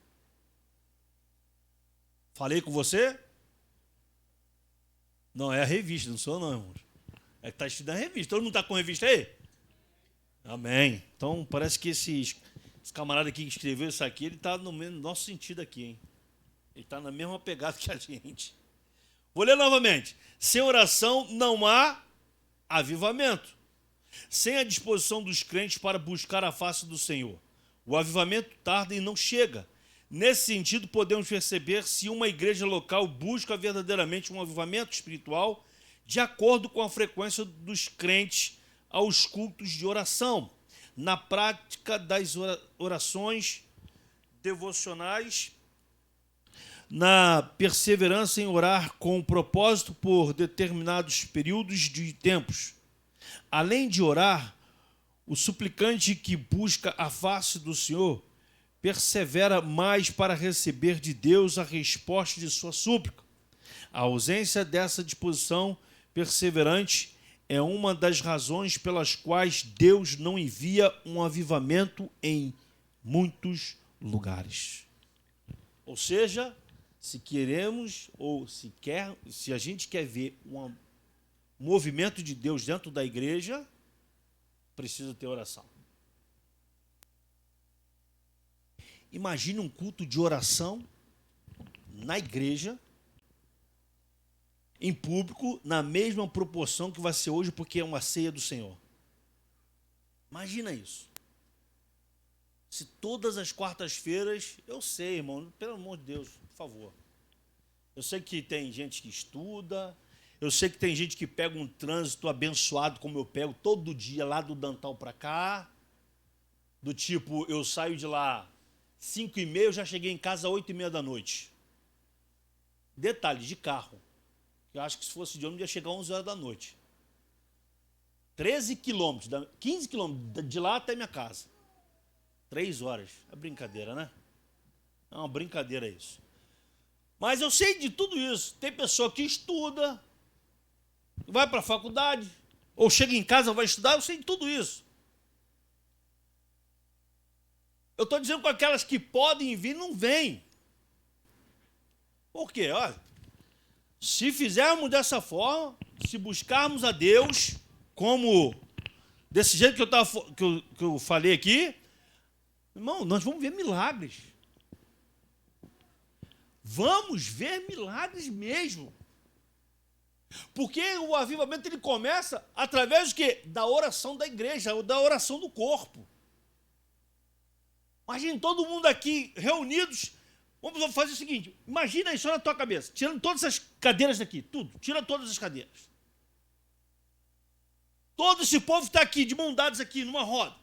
Falei com você? Não, é a revista, não sou não, irmãos. É que está estudando a revista. Todo mundo está com a revista aí? Amém. Então, parece que esse camarada aqui que escreveu isso aqui, ele está no nosso sentido aqui, hein? Ele está na mesma pegada que a gente. Vou ler novamente. Sem oração não há avivamento. Sem a disposição dos crentes para buscar a face do Senhor, o avivamento tarda e não chega. Nesse sentido, podemos perceber se uma igreja local busca verdadeiramente um avivamento espiritual de acordo com a frequência dos crentes aos cultos de oração, na prática das orações devocionais, na perseverança em orar com propósito por determinados períodos de tempos. Além de orar, o suplicante que busca a face do Senhor persevera mais para receber de Deus a resposta de sua súplica. A ausência dessa disposição perseverante é uma das razões pelas quais Deus não envia um avivamento em muitos lugares. Ou seja, se queremos ou se a gente quer ver um movimento de Deus dentro da igreja, precisa ter oração. Imagine um culto de oração na igreja, em público, na mesma proporção que vai ser hoje, porque é uma ceia do Senhor. Imagina isso. Se todas as quartas-feiras, eu sei, irmão, pelo amor de Deus, por favor. Eu sei que tem gente que estuda, eu sei que tem gente que pega um trânsito abençoado, como eu pego todo dia, lá do Dantal para cá, do tipo, eu saio de lá 5h30, eu já cheguei em casa às 8h30 da noite. Detalhe, de carro. Eu acho que se fosse de ônibus ia chegar às 11 horas da noite. 13 quilômetros, 15 quilômetros de lá até minha casa. 3 horas. É brincadeira, né? É uma brincadeira isso. Mas eu sei de tudo isso. Tem pessoa que estuda, vai para a faculdade, ou chega em casa, vai estudar, eu sei de tudo isso. Eu estou dizendo com aquelas que podem vir, não vêm. Por quê? Olha, se fizermos dessa forma, se buscarmos a Deus, como desse jeito que eu falei aqui, irmão, nós vamos ver milagres. Vamos ver milagres mesmo. Porque o avivamento ele começa através do quê? Da oração da igreja, ou da oração do corpo. Imagina todo mundo aqui reunidos. Vamos fazer o seguinte, imagina isso na tua cabeça, tirando todas as cadeiras daqui, tudo, tira todas as cadeiras. Todo esse povo está aqui, de mão dadas aqui, numa roda.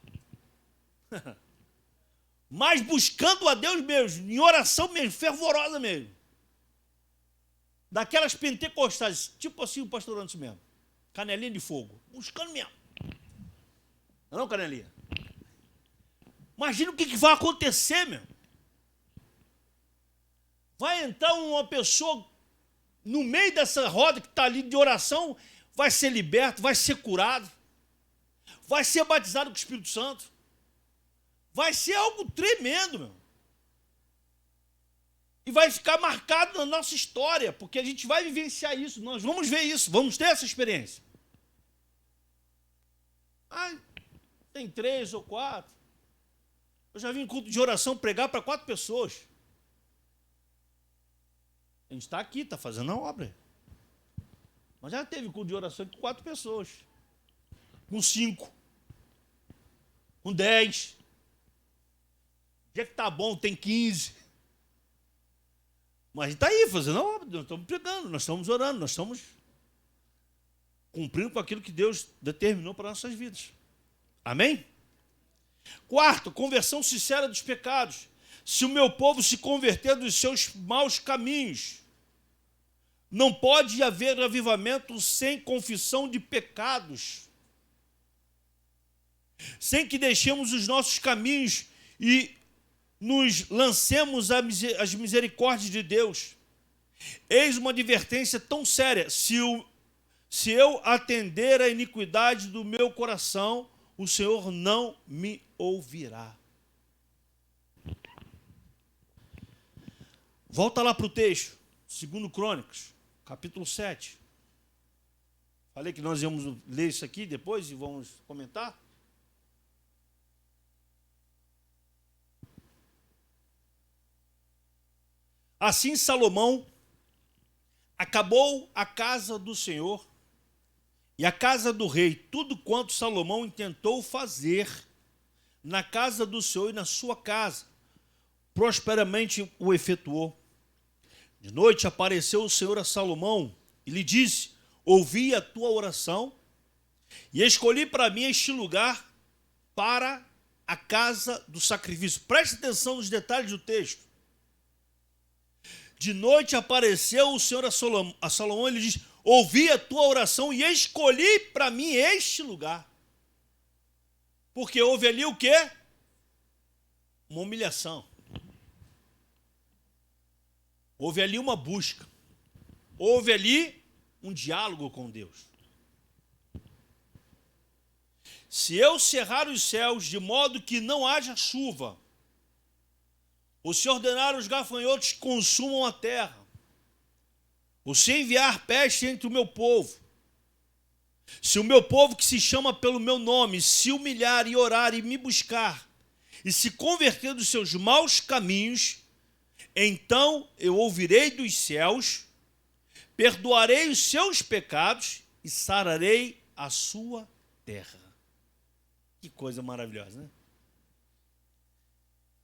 Mas buscando a Deus mesmo, em oração mesmo, fervorosa mesmo. Daquelas pentecostais, tipo assim o pastor antes mesmo. Canelinha de fogo, buscando mesmo. Não, canelinha? Imagina o que vai acontecer, meu. Vai entrar uma pessoa no meio dessa roda que está ali de oração, vai ser liberto, vai ser curado, vai ser batizado com o Espírito Santo. Vai ser algo tremendo, meu. E vai ficar marcado na nossa história, porque a gente vai vivenciar isso, nós vamos ver isso, vamos ter essa experiência. Tem 3 ou 4. Eu já vim em culto de oração pregar para 4 pessoas. A gente está aqui, está fazendo a obra. Mas já teve culto de oração com 4 pessoas. Com 5. Com 10. O dia que está bom, tem 15. Mas a gente está aí fazendo a obra. Nós estamos pregando, nós estamos orando, nós estamos cumprindo com aquilo que Deus determinou para nossas vidas. Amém? 4, conversão sincera dos pecados. Se o meu povo se converter dos seus maus caminhos, Não pode haver avivamento sem confissão de pecados, sem que deixemos os nossos caminhos e nos lancemos às misericórdias de Deus. Eis uma advertência tão séria: se eu atender à iniquidade do meu coração, o Senhor não me ouvirá. Volta lá para o texto, 2 Crônicas, capítulo 7. Falei que nós íamos ler isso aqui depois e vamos comentar. Assim Salomão acabou a casa do Senhor e a casa do rei, tudo quanto Salomão intentou fazer na casa do Senhor e na sua casa, prosperamente o efetuou. De noite apareceu o Senhor a Salomão e lhe disse: ouvi a tua oração e escolhi para mim este lugar para a casa do sacrifício. Preste atenção nos detalhes do texto. De noite apareceu o Senhor a Salomão e lhe diz: ouvi a tua oração e escolhi para mim este lugar. Porque houve ali o quê? Uma humilhação. Houve ali uma busca. Houve ali um diálogo com Deus. Se eu cerrar os céus de modo que não haja chuva, ou se ordenar os gafanhotos que consumam a terra, ou se enviar peste entre o meu povo, se o meu povo que se chama pelo meu nome se humilhar e orar e me buscar, e se converter dos seus maus caminhos, então eu ouvirei dos céus, perdoarei os seus pecados e sararei a sua terra. Que coisa maravilhosa, né?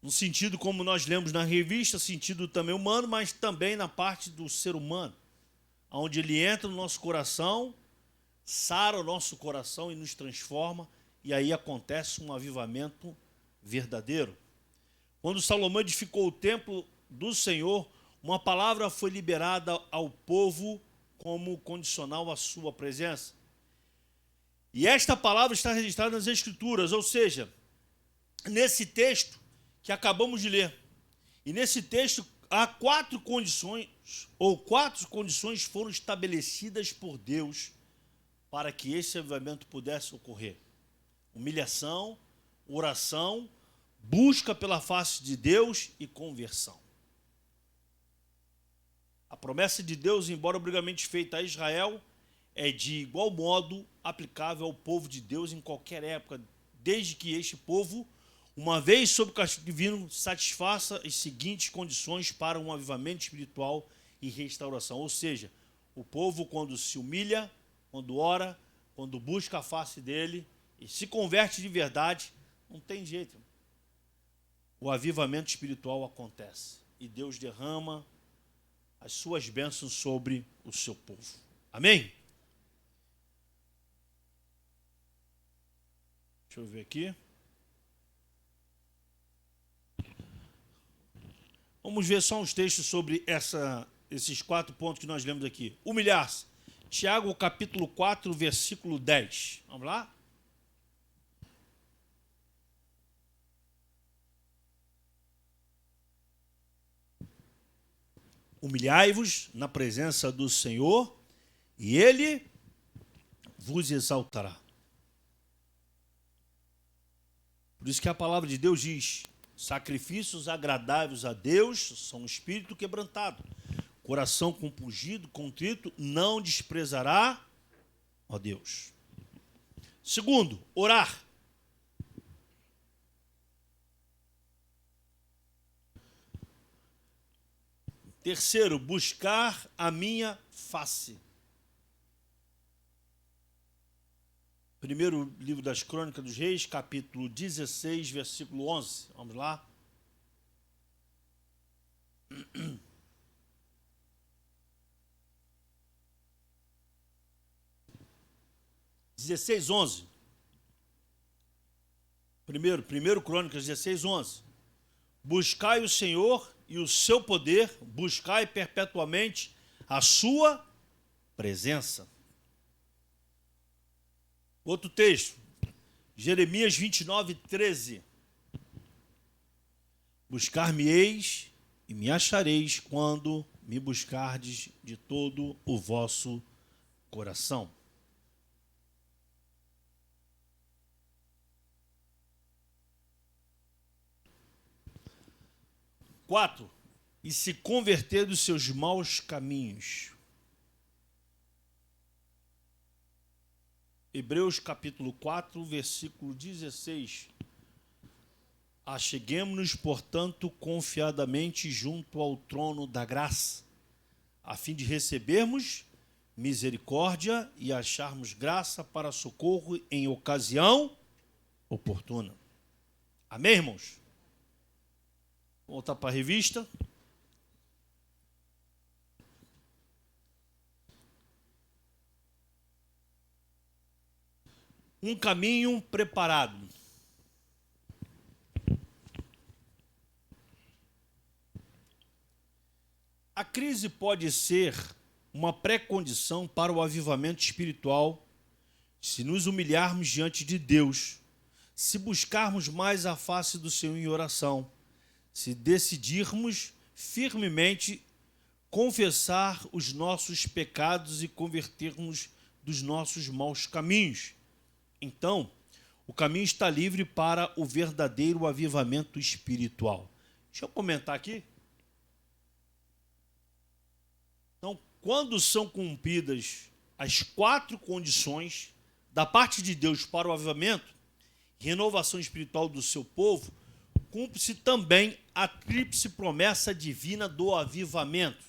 No sentido como nós lemos na revista, sentido também humano, mas também na parte do ser humano, onde ele entra no nosso coração, sara o nosso coração e nos transforma, e aí acontece um avivamento verdadeiro. Quando Salomão edificou o templo do Senhor, uma palavra foi liberada ao povo como condicional à sua presença. E esta palavra está registrada nas Escrituras, ou seja, nesse texto que acabamos de ler. E nesse texto há quatro condições foram estabelecidas por Deus para que esse avivamento pudesse ocorrer: humilhação, oração, busca pela face de Deus e conversão. A promessa de Deus, embora obrigatoriamente feita a Israel, é de igual modo aplicável ao povo de Deus em qualquer época, desde que este povo, uma vez sob o castigo divino, satisfaça as seguintes condições para um avivamento espiritual e restauração. Ou seja, o povo, quando se humilha, quando ora, quando busca a face dele e se converte de verdade, não tem jeito. O avivamento espiritual acontece e Deus derrama as suas bênçãos sobre o seu povo. Amém? Deixa eu ver aqui. Vamos ver só uns textos sobre esses 4 pontos que nós lemos aqui. Humilhar-se. Tiago, capítulo 4, versículo 10. Vamos lá? Humilhai-vos na presença do Senhor, e Ele vos exaltará. Por isso que a palavra de Deus diz: sacrifícios agradáveis a Deus são um espírito quebrantado, coração compungido, contrito, não desprezará, ó Deus. Segundo, orar. Terceiro, buscar a minha face. Primeiro livro das Crônicas dos Reis, capítulo 16, versículo 11. Vamos lá. 16:11. Primeiro Crônicas 16:11. Buscai o Senhor e o seu poder, buscai perpetuamente a sua presença. Outro texto, Jeremias 29:13. Buscar-me-eis e me achareis quando me buscardes de todo o vosso coração. Quatro, e se converter dos seus maus caminhos. Hebreus capítulo 4, versículo 16. Acheguemo-nos, portanto, confiadamente junto ao trono da graça, a fim de recebermos misericórdia e acharmos graça para socorro em ocasião oportuna. Amém, irmãos? Vamos voltar para a revista. Um caminho preparado. A crise pode ser uma pré-condição para o avivamento espiritual se nos humilharmos diante de Deus, se buscarmos mais a face do Senhor em oração, se decidirmos firmemente confessar os nossos pecados e convertermos dos nossos maus caminhos. Então, o caminho está livre para o verdadeiro avivamento espiritual. Deixa eu comentar aqui. Então, quando são cumpridas as 4 condições da parte de Deus para o avivamento, renovação espiritual do seu povo, cumpre-se também a tríplice promessa divina do avivamento.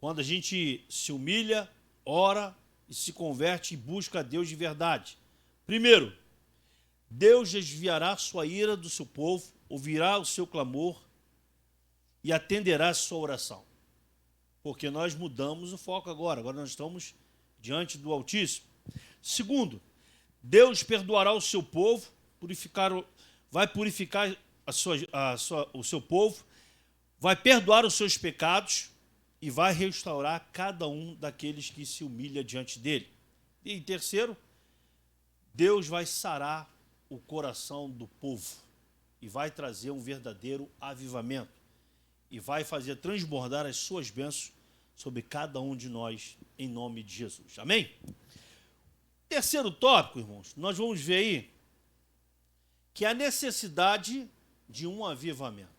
Quando a gente se humilha, ora e se converte e busca a Deus de verdade. Primeiro, Deus desviará sua ira do seu povo, ouvirá o seu clamor e atenderá a sua oração. Porque nós mudamos o foco agora nós estamos diante do Altíssimo. Segundo, Deus perdoará o seu povo, vai purificar o seu povo, vai perdoar os seus pecados e vai restaurar cada um daqueles que se humilha diante dele. E em terceiro, Deus vai sarar o coração do povo e vai trazer um verdadeiro avivamento e vai fazer transbordar as suas bênçãos sobre cada um de nós, em nome de Jesus. Amém? Terceiro tópico, irmãos, nós vamos ver aí que é a necessidade de um avivamento.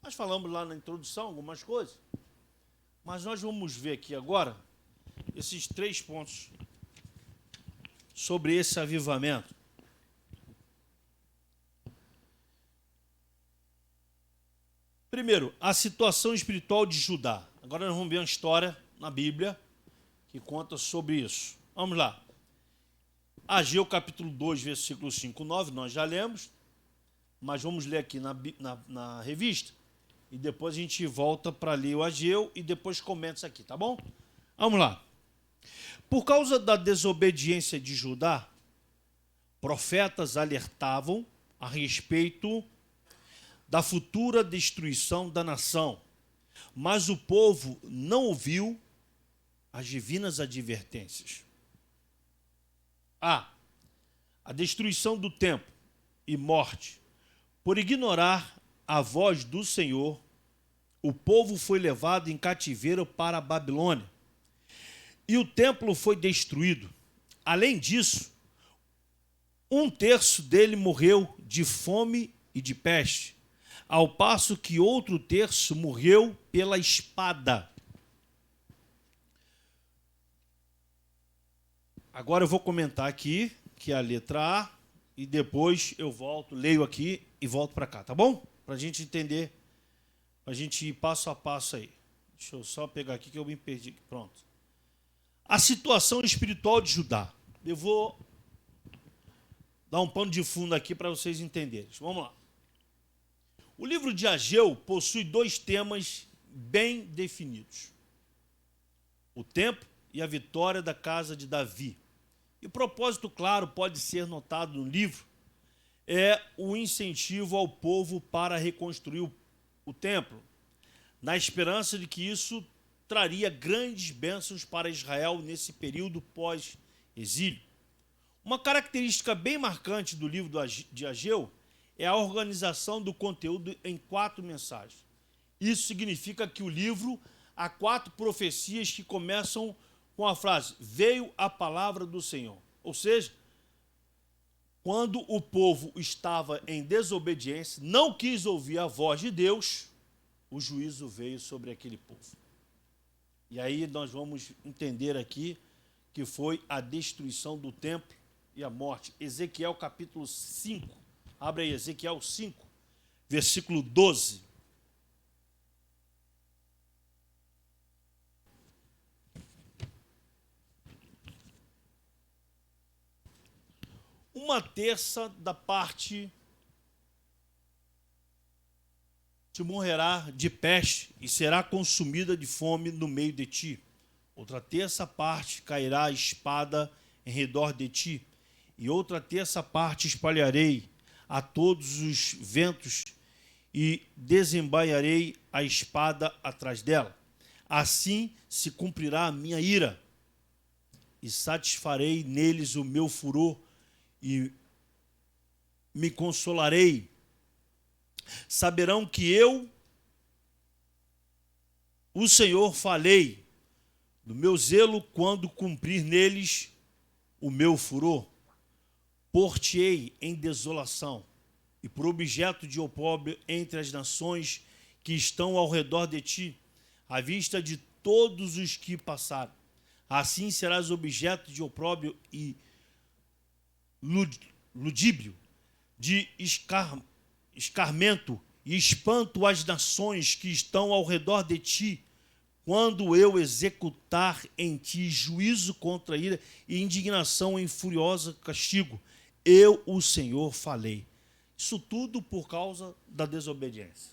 Nós falamos lá na introdução algumas coisas, mas nós vamos ver aqui agora esses 3 pontos sobre esse avivamento. Primeiro, a situação espiritual de Judá. Agora nós vamos ver uma história na Bíblia que conta sobre isso. Vamos lá. Ageu capítulo 2, versículo 5, 9, nós já lemos, mas vamos ler aqui na revista e depois a gente volta para ler o Ageu e depois comenta isso aqui, tá bom? Vamos lá. Por causa da desobediência de Judá, profetas alertavam a respeito da futura destruição da nação, mas o povo não ouviu as divinas advertências. A destruição do templo e morte. Por ignorar a voz do Senhor, o povo foi levado em cativeiro para a Babilônia e o templo foi destruído. Além disso, 1/3 dele morreu de fome e de peste, ao passo que outro terço morreu pela espada. Agora eu vou comentar aqui, que é a letra A, e depois eu volto, leio aqui e volto para cá, tá bom? Para a gente entender, para a gente ir passo a passo aí. Deixa eu só pegar aqui que eu me perdi. Pronto. A situação espiritual de Judá. Eu vou dar um pano de fundo aqui para vocês entenderem. Vamos lá. O livro de Ageu possui 2 temas bem definidos: o templo e a vitória da casa de Davi. E o propósito claro pode ser notado no livro é o incentivo ao povo para reconstruir o templo, na esperança de que isso traria grandes bênçãos para Israel nesse período pós-exílio. Uma característica bem marcante do livro de Ageu é a organização do conteúdo em 4 mensagens. Isso significa que o livro há 4 profecias que começam com a frase: veio a palavra do Senhor. Ou seja, quando o povo estava em desobediência, não quis ouvir a voz de Deus, o juízo veio sobre aquele povo. E aí nós vamos entender aqui que foi a destruição do templo e a morte. Ezequiel capítulo 5. Abre aí, Ezequiel 5, versículo 12. Uma terça da parte te morrerá de peste e será consumida de fome no meio de ti. Outra terça parte cairá a espada em redor de ti, e outra terça parte espalharei a todos os ventos e desembainharei a espada atrás dela. Assim se cumprirá a minha ira, e satisfarei neles o meu furor, e me consolarei. Saberão que eu, o Senhor, falei do meu zelo quando cumprir neles o meu furor. Por-te-ei em desolação e por objeto de opróbrio entre as nações que estão ao redor de ti, à vista de todos os que passaram. Assim serás objeto de opróbrio e ludíbrio, de escarmento e espanto às nações que estão ao redor de ti, quando eu executar em ti juízo contra a ira e indignação em furioso castigo. Eu, o Senhor, falei. Isso tudo por causa da desobediência.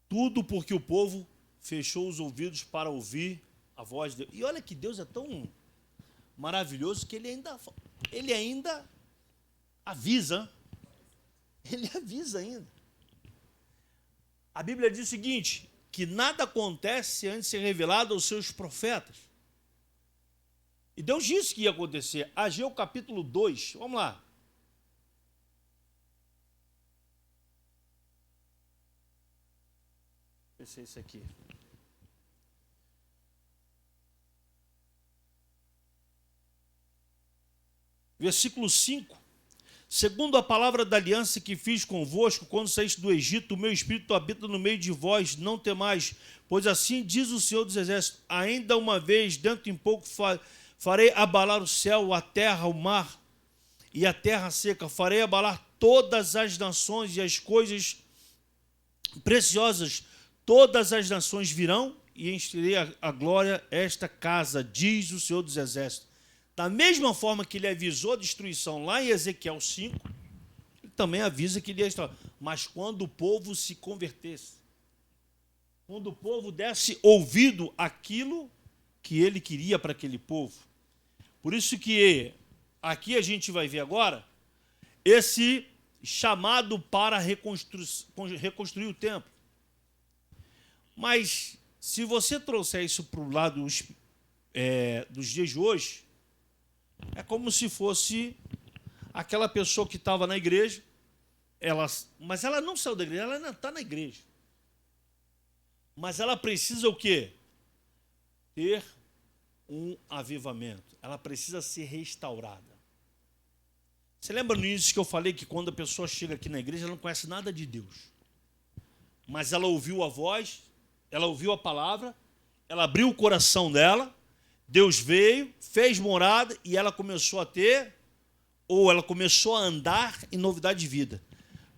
Tudo porque o povo fechou os ouvidos para ouvir a voz de Deus. E olha que Deus é tão maravilhoso que ele ainda avisa. Ele avisa ainda. A Bíblia diz o seguinte, que nada acontece antes de ser revelado aos seus profetas. E Deus disse que ia acontecer. Ageu capítulo 2, vamos lá. Esse é esse aqui. Versículo 5. Segundo a palavra da aliança que fiz convosco, quando saíste do Egito, o meu espírito habita no meio de vós, não temais, pois assim diz o Senhor dos Exércitos, ainda uma vez, dentro em pouco, farei abalar o céu, a terra, o mar e a terra seca, farei abalar todas as nações e as coisas preciosas, todas as nações virão e encherei a glória esta casa, diz o Senhor dos Exércitos. Da mesma forma que ele avisou a destruição lá em Ezequiel 5, ele também avisa que ele ia destruir. Mas quando o povo se convertesse, quando o povo desse ouvido àquilo que ele queria para aquele povo. Por isso que aqui a gente vai ver agora esse chamado para reconstruir o templo. Mas se você trouxer isso para o lado dos dias de hoje, é como se fosse aquela pessoa que estava na igreja, mas ela não saiu da igreja, ela ainda está na igreja. Mas ela precisa o quê? Ter um avivamento. Ela precisa ser restaurada. Você lembra no início que eu falei que quando a pessoa chega aqui na igreja, ela não conhece nada de Deus. Mas ela ouviu a voz, ela ouviu a palavra, ela abriu o coração dela, Deus veio, fez morada e ela começou a ter, ou ela começou a andar em novidade de vida.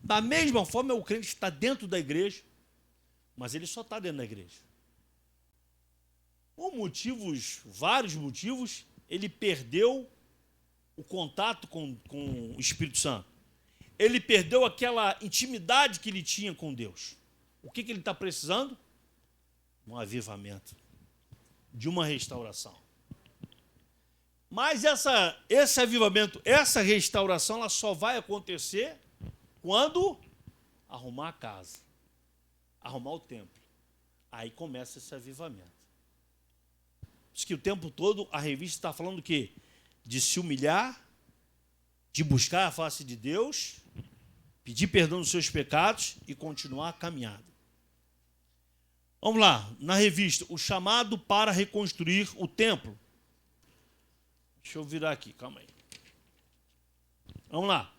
Da mesma forma, o crente está dentro da igreja, mas ele só está dentro da igreja. Por motivos, vários motivos, ele perdeu o contato com o Espírito Santo. Ele perdeu aquela intimidade que ele tinha com Deus. O que ele está precisando? Um avivamento, de uma restauração. Mas esse avivamento, essa restauração, ela só vai acontecer quando arrumar a casa, arrumar o templo, Aí começa esse avivamento. Diz que o tempo todo a revista está falando o quê? De se humilhar, de buscar a face de Deus, pedir perdão dos seus pecados e continuar a caminhada. Vamos lá, na revista, o chamado para reconstruir o templo. Deixa eu virar aqui, calma aí. Vamos lá.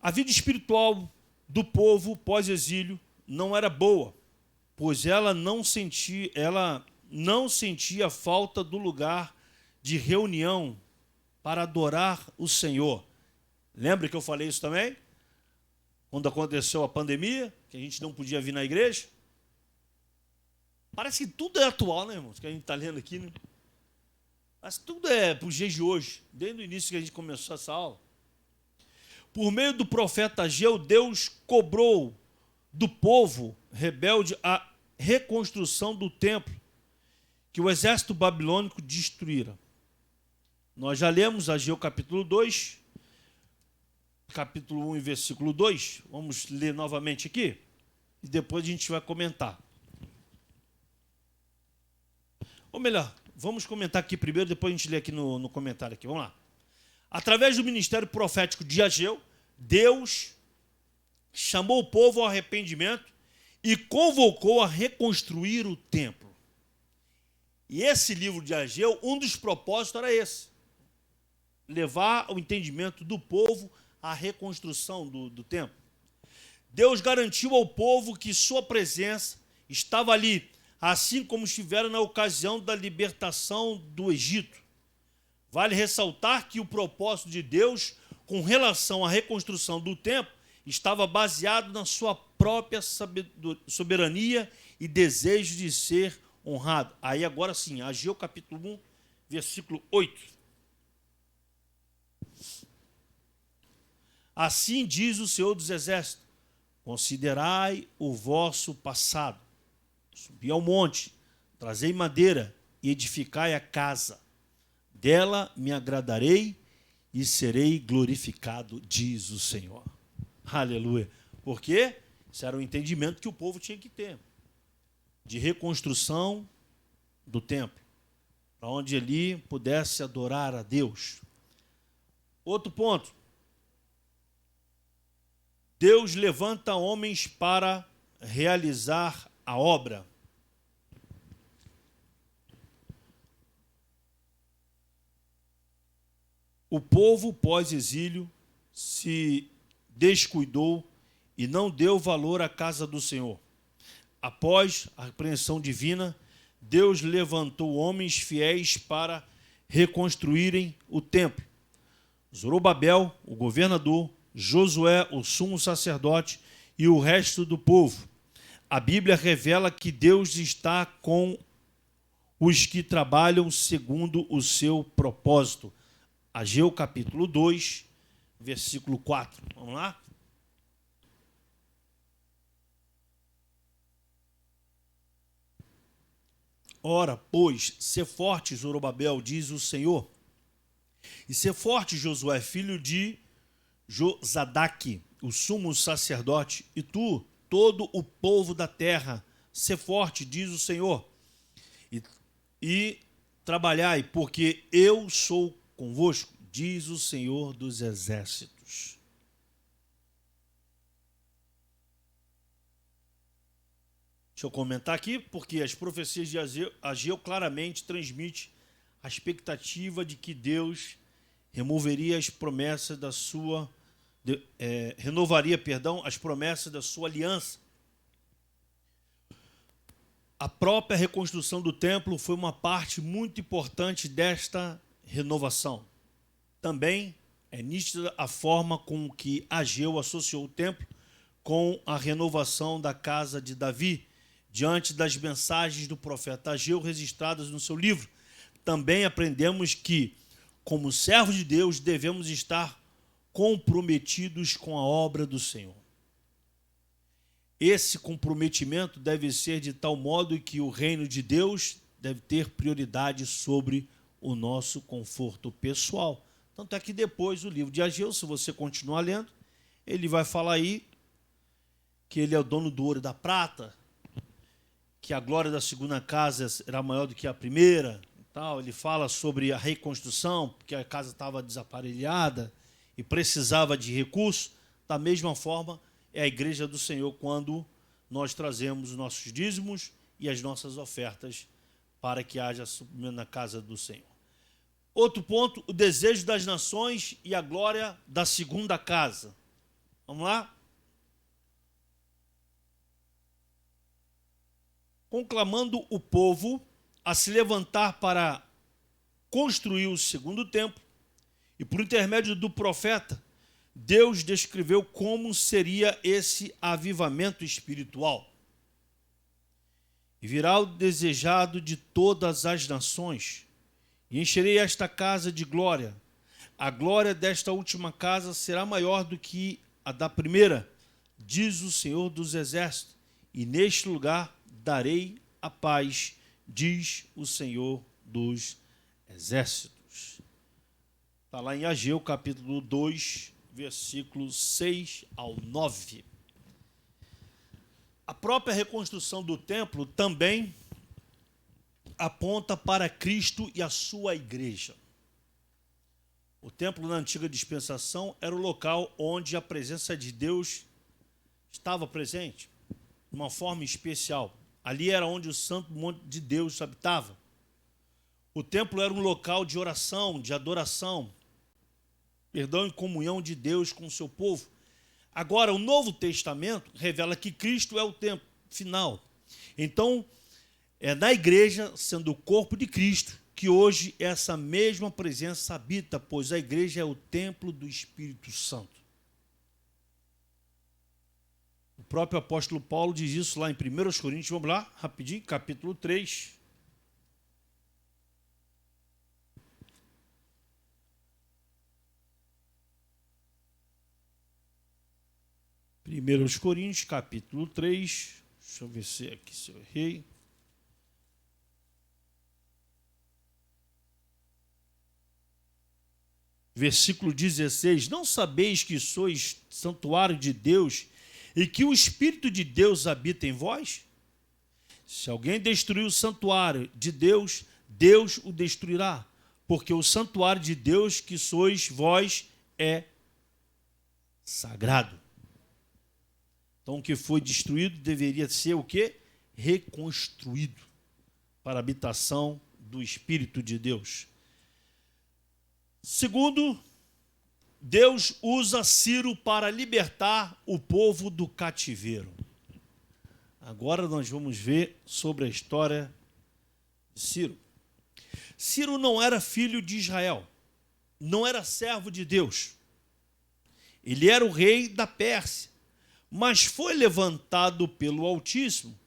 A vida espiritual do povo pós-exílio não era boa, pois ela não sentia falta do lugar de reunião para adorar o Senhor. Lembra que eu falei isso também? Quando aconteceu a pandemia, que a gente não podia vir na igreja? Parece que tudo é atual, né, irmãos? Que a gente está lendo aqui, né? Mas tudo é para os dias de hoje, desde o início que a gente começou essa aula. Por meio do profeta Ageu, Deus cobrou do povo rebelde a reconstrução do templo que o exército babilônico destruíra. Nós já lemos Ageu capítulo 2, capítulo 1 e versículo 2. Vamos ler novamente aqui e depois a gente vai comentar. Ou melhor, vamos comentar aqui primeiro, depois a gente lê aqui no comentário. Aqui. Vamos lá. Através do ministério profético de Ageu, Deus chamou o povo ao arrependimento e convocou a reconstruir o templo. E esse livro de Ageu, um dos propósitos era esse. Levar o entendimento do povo à reconstrução do templo. Deus garantiu ao povo que sua presença estava ali, assim como estivera na ocasião da libertação do Egito. Vale ressaltar que o propósito de Deus com relação à reconstrução do templo estava baseado na sua própria soberania e desejo de ser honrado. Aí agora sim, Ageu capítulo 1, versículo 8. Assim diz o Senhor dos Exércitos: considerai o vosso passado, subi ao monte, trazei madeira e edificai a casa. Dela me agradarei e serei glorificado, diz o Senhor. Aleluia. Porque isso era o entendimento que o povo tinha que ter. De reconstrução do templo. Para onde ele pudesse adorar a Deus. Outro ponto. Deus levanta homens para realizar a obra. O povo pós-exílio se descuidou e não deu valor à casa do Senhor. Após a repreensão divina, Deus levantou homens fiéis para reconstruírem o templo. Zorobabel, o governador, Josué, o sumo sacerdote e o resto do povo. A Bíblia revela que Deus está com os que trabalham segundo o seu propósito. Ageu capítulo 2, versículo 4. Vamos lá? Ora, pois, sê forte, Zorobabel, diz o Senhor, e sê forte, Josué, filho de Josadaque, o sumo sacerdote, e tu, todo o povo da terra, sê forte, diz o Senhor, e trabalhai, porque eu sou convosco, diz o Senhor dos Exércitos. Deixa eu comentar aqui, porque as profecias de Ageu claramente transmitem a expectativa de que Deus removeria as promessas da sua renovaria, as promessas da sua aliança. A própria reconstrução do templo foi uma parte muito importante desta renovação. Também é nítida a forma com que Ageu associou o templo com a renovação da casa de Davi, diante das mensagens do profeta Ageu registradas no seu livro. Também aprendemos que, como servos de Deus, devemos estar comprometidos com a obra do Senhor. Esse comprometimento deve ser de tal modo que o reino de Deus deve ter prioridade sobre o nosso conforto pessoal. Tanto é que depois o livro de Ageu, se você continuar lendo, ele vai falar aí que ele é o dono do ouro e da prata, que a glória da segunda casa era maior do que a primeira. Tal. Ele fala sobre a reconstrução, porque a casa estava desaparelhada e precisava de recursos. Da mesma forma, é a igreja do Senhor quando nós trazemos os nossos dízimos e as nossas ofertas para que haja suprimento na casa do Senhor. Outro ponto, o desejo das nações e a glória da segunda casa. Vamos lá? Conclamando o povo a se levantar para construir o segundo templo, e por intermédio do profeta, Deus descreveu como seria esse avivamento espiritual. E virá o desejado de todas as nações, e encherei esta casa de glória. A glória desta última casa será maior do que a da primeira, diz o Senhor dos Exércitos, e neste lugar darei a paz, diz o Senhor dos Exércitos. Está lá em Ageu, capítulo 2, versículos 6 ao 9. A própria reconstrução do templo também aponta para Cristo e a sua igreja. O templo na antiga dispensação era o local onde a presença de Deus estava presente, de uma forma especial. Ali era onde o santo monte de Deus habitava. O templo era um local de oração, de adoração, e comunhão de Deus com o seu povo. Agora, o Novo Testamento revela que Cristo é o templo final. Então, é na igreja, sendo o corpo de Cristo, que hoje essa mesma presença habita, pois a igreja é o templo do Espírito Santo. O próprio apóstolo Paulo diz isso lá em 1 Coríntios, vamos lá, rapidinho, capítulo 3. Primeiros Coríntios, capítulo 3, deixa eu ver se eu errei. Versículo 16, não sabeis que sois santuário de Deus e que o Espírito de Deus habita em vós? Se alguém destruir o santuário de Deus, Deus o destruirá, porque o santuário de Deus que sois vós é sagrado. Então, o que foi destruído deveria ser o quê? Reconstruído para a habitação do Espírito de Deus. Segundo, Deus usa Ciro para libertar o povo do cativeiro. Agora nós vamos ver sobre a história de Ciro. Ciro não era filho de Israel, não era servo de Deus. Ele era o rei da Pérsia, mas foi levantado pelo Altíssimo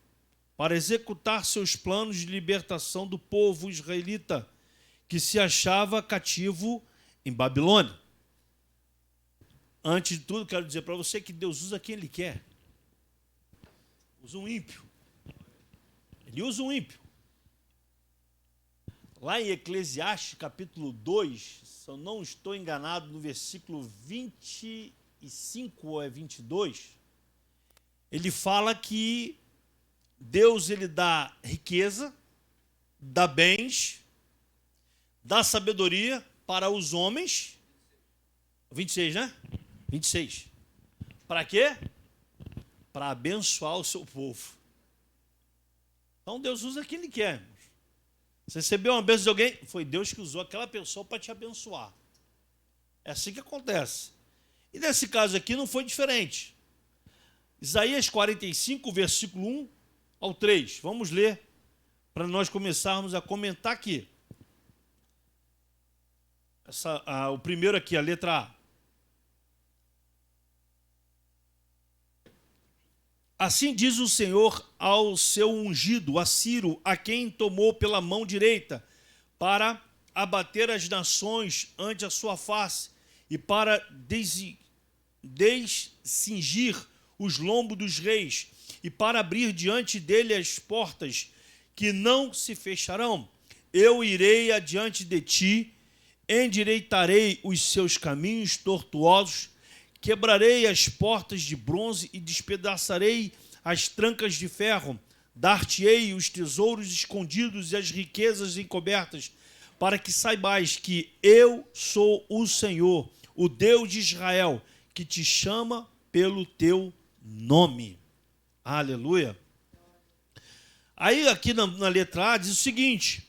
para executar seus planos de libertação do povo israelita, que se achava cativo em Babilônia. Antes de tudo, quero dizer para você que Deus usa quem Ele quer. Usa um ímpio. Ele usa um ímpio. Lá em Eclesiastes, capítulo 2, se eu não estou enganado, no versículo 25 ou 22, ele fala que Deus ele dá riqueza, dá bens, dá sabedoria para os homens. 26, né? 26. Para quê? Para abençoar o seu povo. Então Deus usa quem Ele quer. Você recebeu uma bênção de alguém, foi Deus que usou aquela pessoa para te abençoar. É assim que acontece. E nesse caso aqui não foi diferente. Isaías 45, versículo 1 ao 3. Vamos ler para nós começarmos a comentar aqui. O primeiro aqui, a letra A. Assim diz o Senhor ao seu ungido, a Ciro, a quem tomou pela mão direita, para abater as nações ante a sua face e para descingir os lombos dos reis e para abrir diante dele as portas que não se fecharão. Eu irei adiante de ti, endireitarei os seus caminhos tortuosos, quebrarei as portas de bronze e despedaçarei as trancas de ferro. Dar-te-ei os tesouros escondidos e as riquezas encobertas, para que saibais que eu sou o Senhor, o Deus de Israel, que te chama pelo teu nome. Aleluia. Aí aqui na letra A diz o seguinte: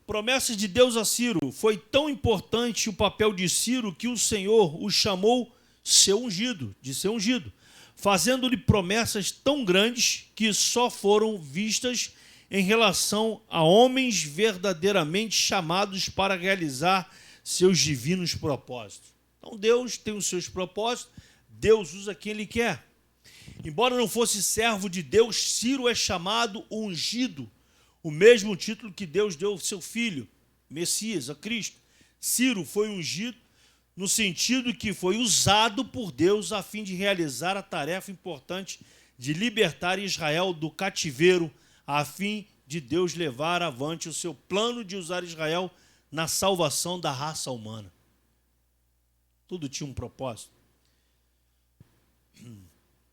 promessas de Deus a Ciro. Foi tão importante o papel de Ciro que o Senhor o chamou seu ungido, de seu ungido, fazendo-lhe promessas tão grandes que só foram vistas em relação a homens verdadeiramente chamados para realizar seus divinos propósitos. Então Deus tem os seus propósitos, Deus usa quem Ele quer. Embora não fosse servo de Deus, Ciro é chamado ungido, o mesmo título que Deus deu ao seu filho, Messias, a Cristo. Ciro foi ungido no sentido que foi usado por Deus a fim de realizar a tarefa importante de libertar Israel do cativeiro, a fim de Deus levar avante o seu plano de usar Israel na salvação da raça humana. Tudo tinha um propósito.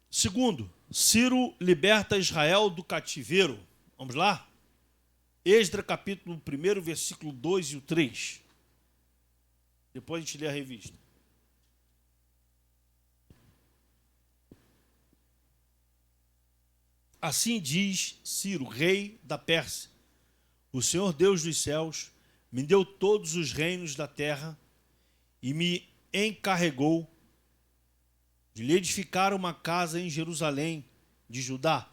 Segundo, Ciro liberta Israel do cativeiro. Vamos lá? Esdras capítulo 1, versículo 2 e o 3. Depois a gente lê a revista. Assim diz Ciro, rei da Pérsia: o Senhor Deus dos céus me deu todos os reinos da terra e me encarregou de lhe edificar uma casa em Jerusalém de Judá.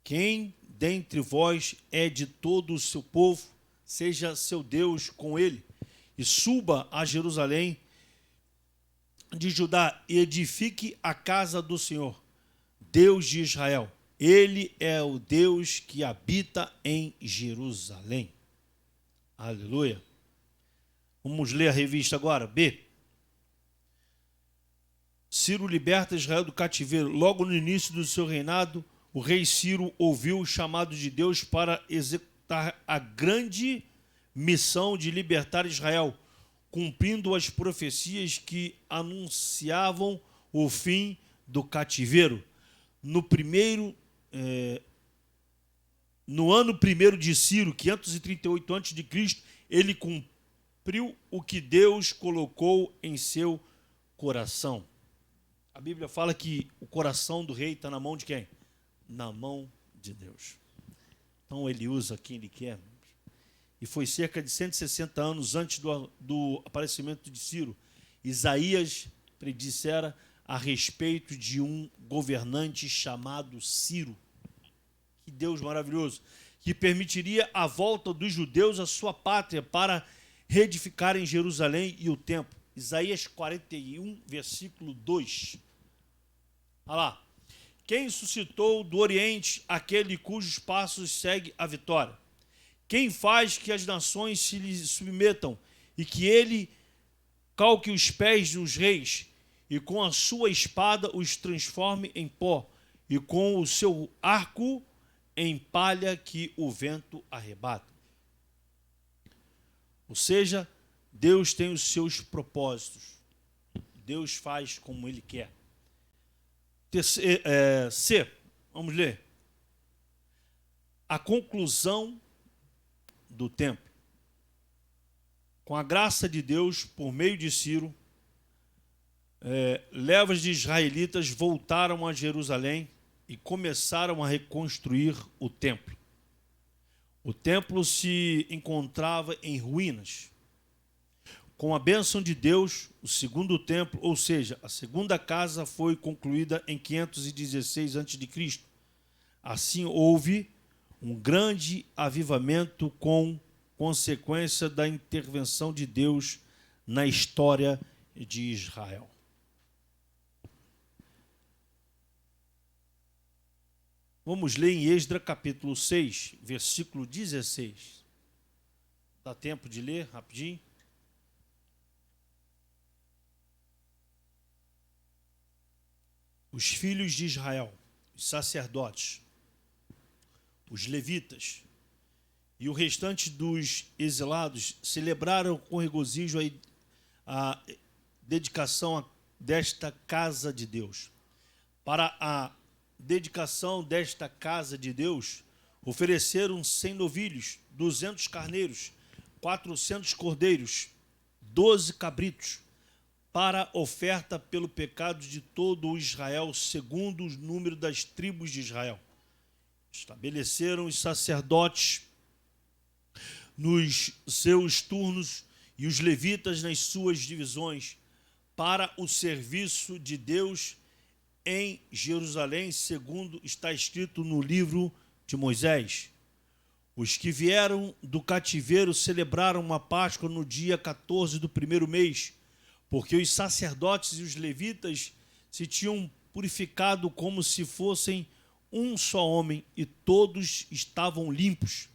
Quem dentre vós é de todo o seu povo, seja seu Deus com ele, e suba a Jerusalém de Judá e edifique a casa do Senhor, Deus de Israel. Ele é o Deus que habita em Jerusalém. Aleluia. Vamos ler a revista agora, B. Ciro liberta Israel do cativeiro. Logo no início do seu reinado, o rei Ciro ouviu o chamado de Deus para executar a grande missão de libertar Israel, cumprindo as profecias que anunciavam o fim do cativeiro. No ano primeiro de Ciro, 538 a.C., ele cumpriu o que Deus colocou em seu coração. A Bíblia fala que o coração do rei está na mão de quem? Na mão de Deus. Então ele usa quem ele quer. E foi cerca de 160 anos antes do aparecimento de Ciro. Isaías predissera a respeito de um governante chamado Ciro. Que Deus maravilhoso! Que permitiria a volta dos judeus à sua pátria para reedificarem Jerusalém e o templo. Isaías 41, versículo 2. Olha lá. Quem suscitou do Oriente aquele cujos passos segue a vitória? Quem faz que as nações se lhe submetam e que ele calque os pés dos reis e com a sua espada os transforme em pó e com o seu arco em palha que o vento arrebata? Ou seja, Deus tem os seus propósitos. Deus faz como Ele quer. C, vamos ler. A conclusão do templo. Com a graça de Deus, por meio de Ciro, levas de israelitas voltaram a Jerusalém e começaram a reconstruir o templo. O templo se encontrava em ruínas. Com a bênção de Deus, o segundo templo, ou seja, a segunda casa, foi concluída em 516 a.C. Assim houve um grande avivamento com consequência da intervenção de Deus na história de Israel. Vamos ler em Esdras capítulo 6, versículo 16. Dá tempo de ler rapidinho? Os filhos de Israel, os sacerdotes, os levitas e o restante dos exilados celebraram com regozijo a dedicação desta casa de Deus. Para a dedicação desta casa de Deus, Ofereceram 100 novilhos, 200 carneiros, 400 cordeiros, 12 cabritos, para oferta pelo pecado de todo o Israel, segundo o número das tribos de Israel. Estabeleceram os sacerdotes nos seus turnos e os levitas nas suas divisões para o serviço de Deus em Jerusalém, segundo está escrito no livro de Moisés. Os que vieram do cativeiro celebraram uma Páscoa no dia 14 do primeiro mês, porque os sacerdotes e os levitas se tinham purificado como se fossem um só homem, e todos estavam limpos.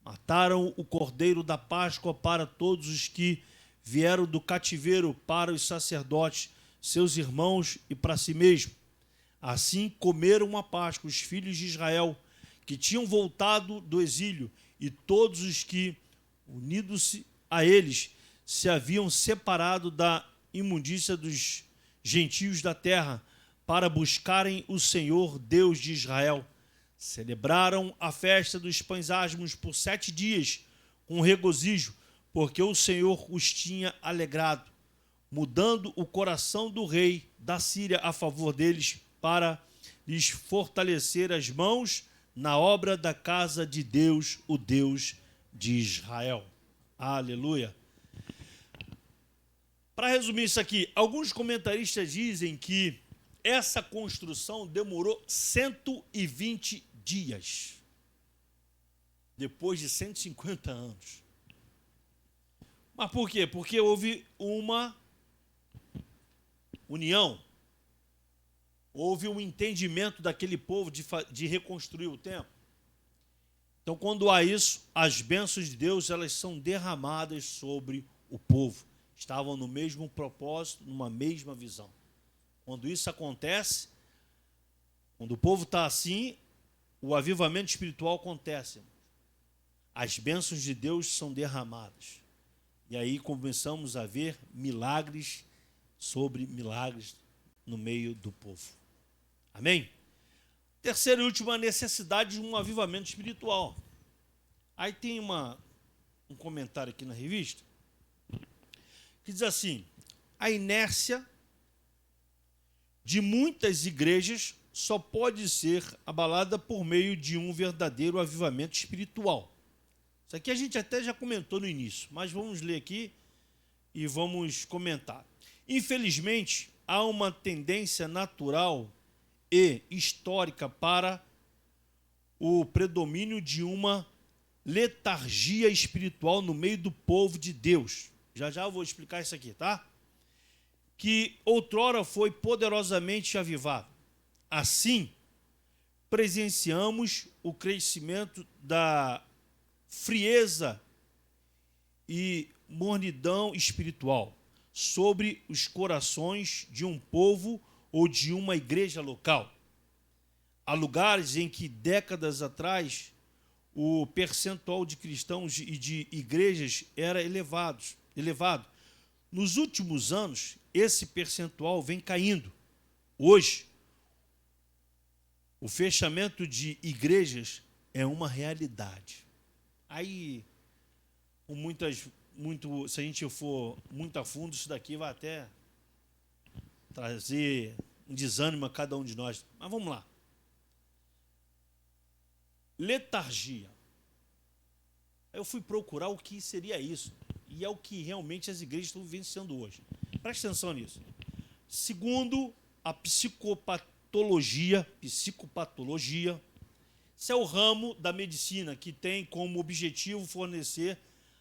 Mataram o cordeiro da Páscoa para todos os que vieram do cativeiro, para os sacerdotes, seus irmãos e para si mesmo. Assim comeram a Páscoa os filhos de Israel, que tinham voltado do exílio, e todos os que, unidos a eles, se haviam separado da imundícia dos gentios da terra, para buscarem o Senhor, Deus de Israel. Celebraram a festa dos pães asmos por 7 dias, com regozijo, porque o Senhor os tinha alegrado, mudando o coração do rei da Síria a favor deles, para lhes fortalecer as mãos na obra da casa de Deus, o Deus de Israel. Aleluia. Para resumir isso aqui, alguns comentaristas dizem que essa construção demorou 120 dias, depois de 150 anos. Mas por quê? Porque houve uma união, houve um entendimento daquele povo de reconstruir o templo. Então, quando há isso, as bênçãos de Deus, elas são derramadas sobre o povo. Estavam no mesmo propósito, numa mesma visão. Quando isso acontece, quando o povo está assim, o avivamento espiritual acontece. As bênçãos de Deus são derramadas. E aí começamos a ver milagres sobre milagres no meio do povo. Amém? Terceira e última necessidade de um avivamento espiritual. Aí tem um comentário aqui na revista que diz assim: a inércia de muitas igrejas só pode ser abalada por meio de um verdadeiro avivamento espiritual. Isso aqui a gente até já comentou no início, mas vamos ler aqui e vamos comentar. Infelizmente, há uma tendência natural e histórica para o predomínio de uma letargia espiritual no meio do povo de Deus. Já já eu vou explicar isso aqui, tá? Que outrora foi poderosamente avivado. Assim, presenciamos o crescimento da frieza e mornidão espiritual sobre os corações de um povo ou de uma igreja local. Há lugares em que décadas atrás o percentual de cristãos e de igrejas era elevado. Nos últimos anos, esse percentual vem caindo. Hoje, o fechamento de igrejas é uma realidade. Aí, se a gente for muito a fundo, isso daqui vai até trazer um desânimo a cada um de nós. Mas vamos lá. Letargia. Eu fui procurar o que seria isso. E é o que realmente as igrejas estão vivenciando hoje. Preste atenção nisso. Segundo a psicopatologia, esse é o ramo da medicina que tem como objetivo fornecer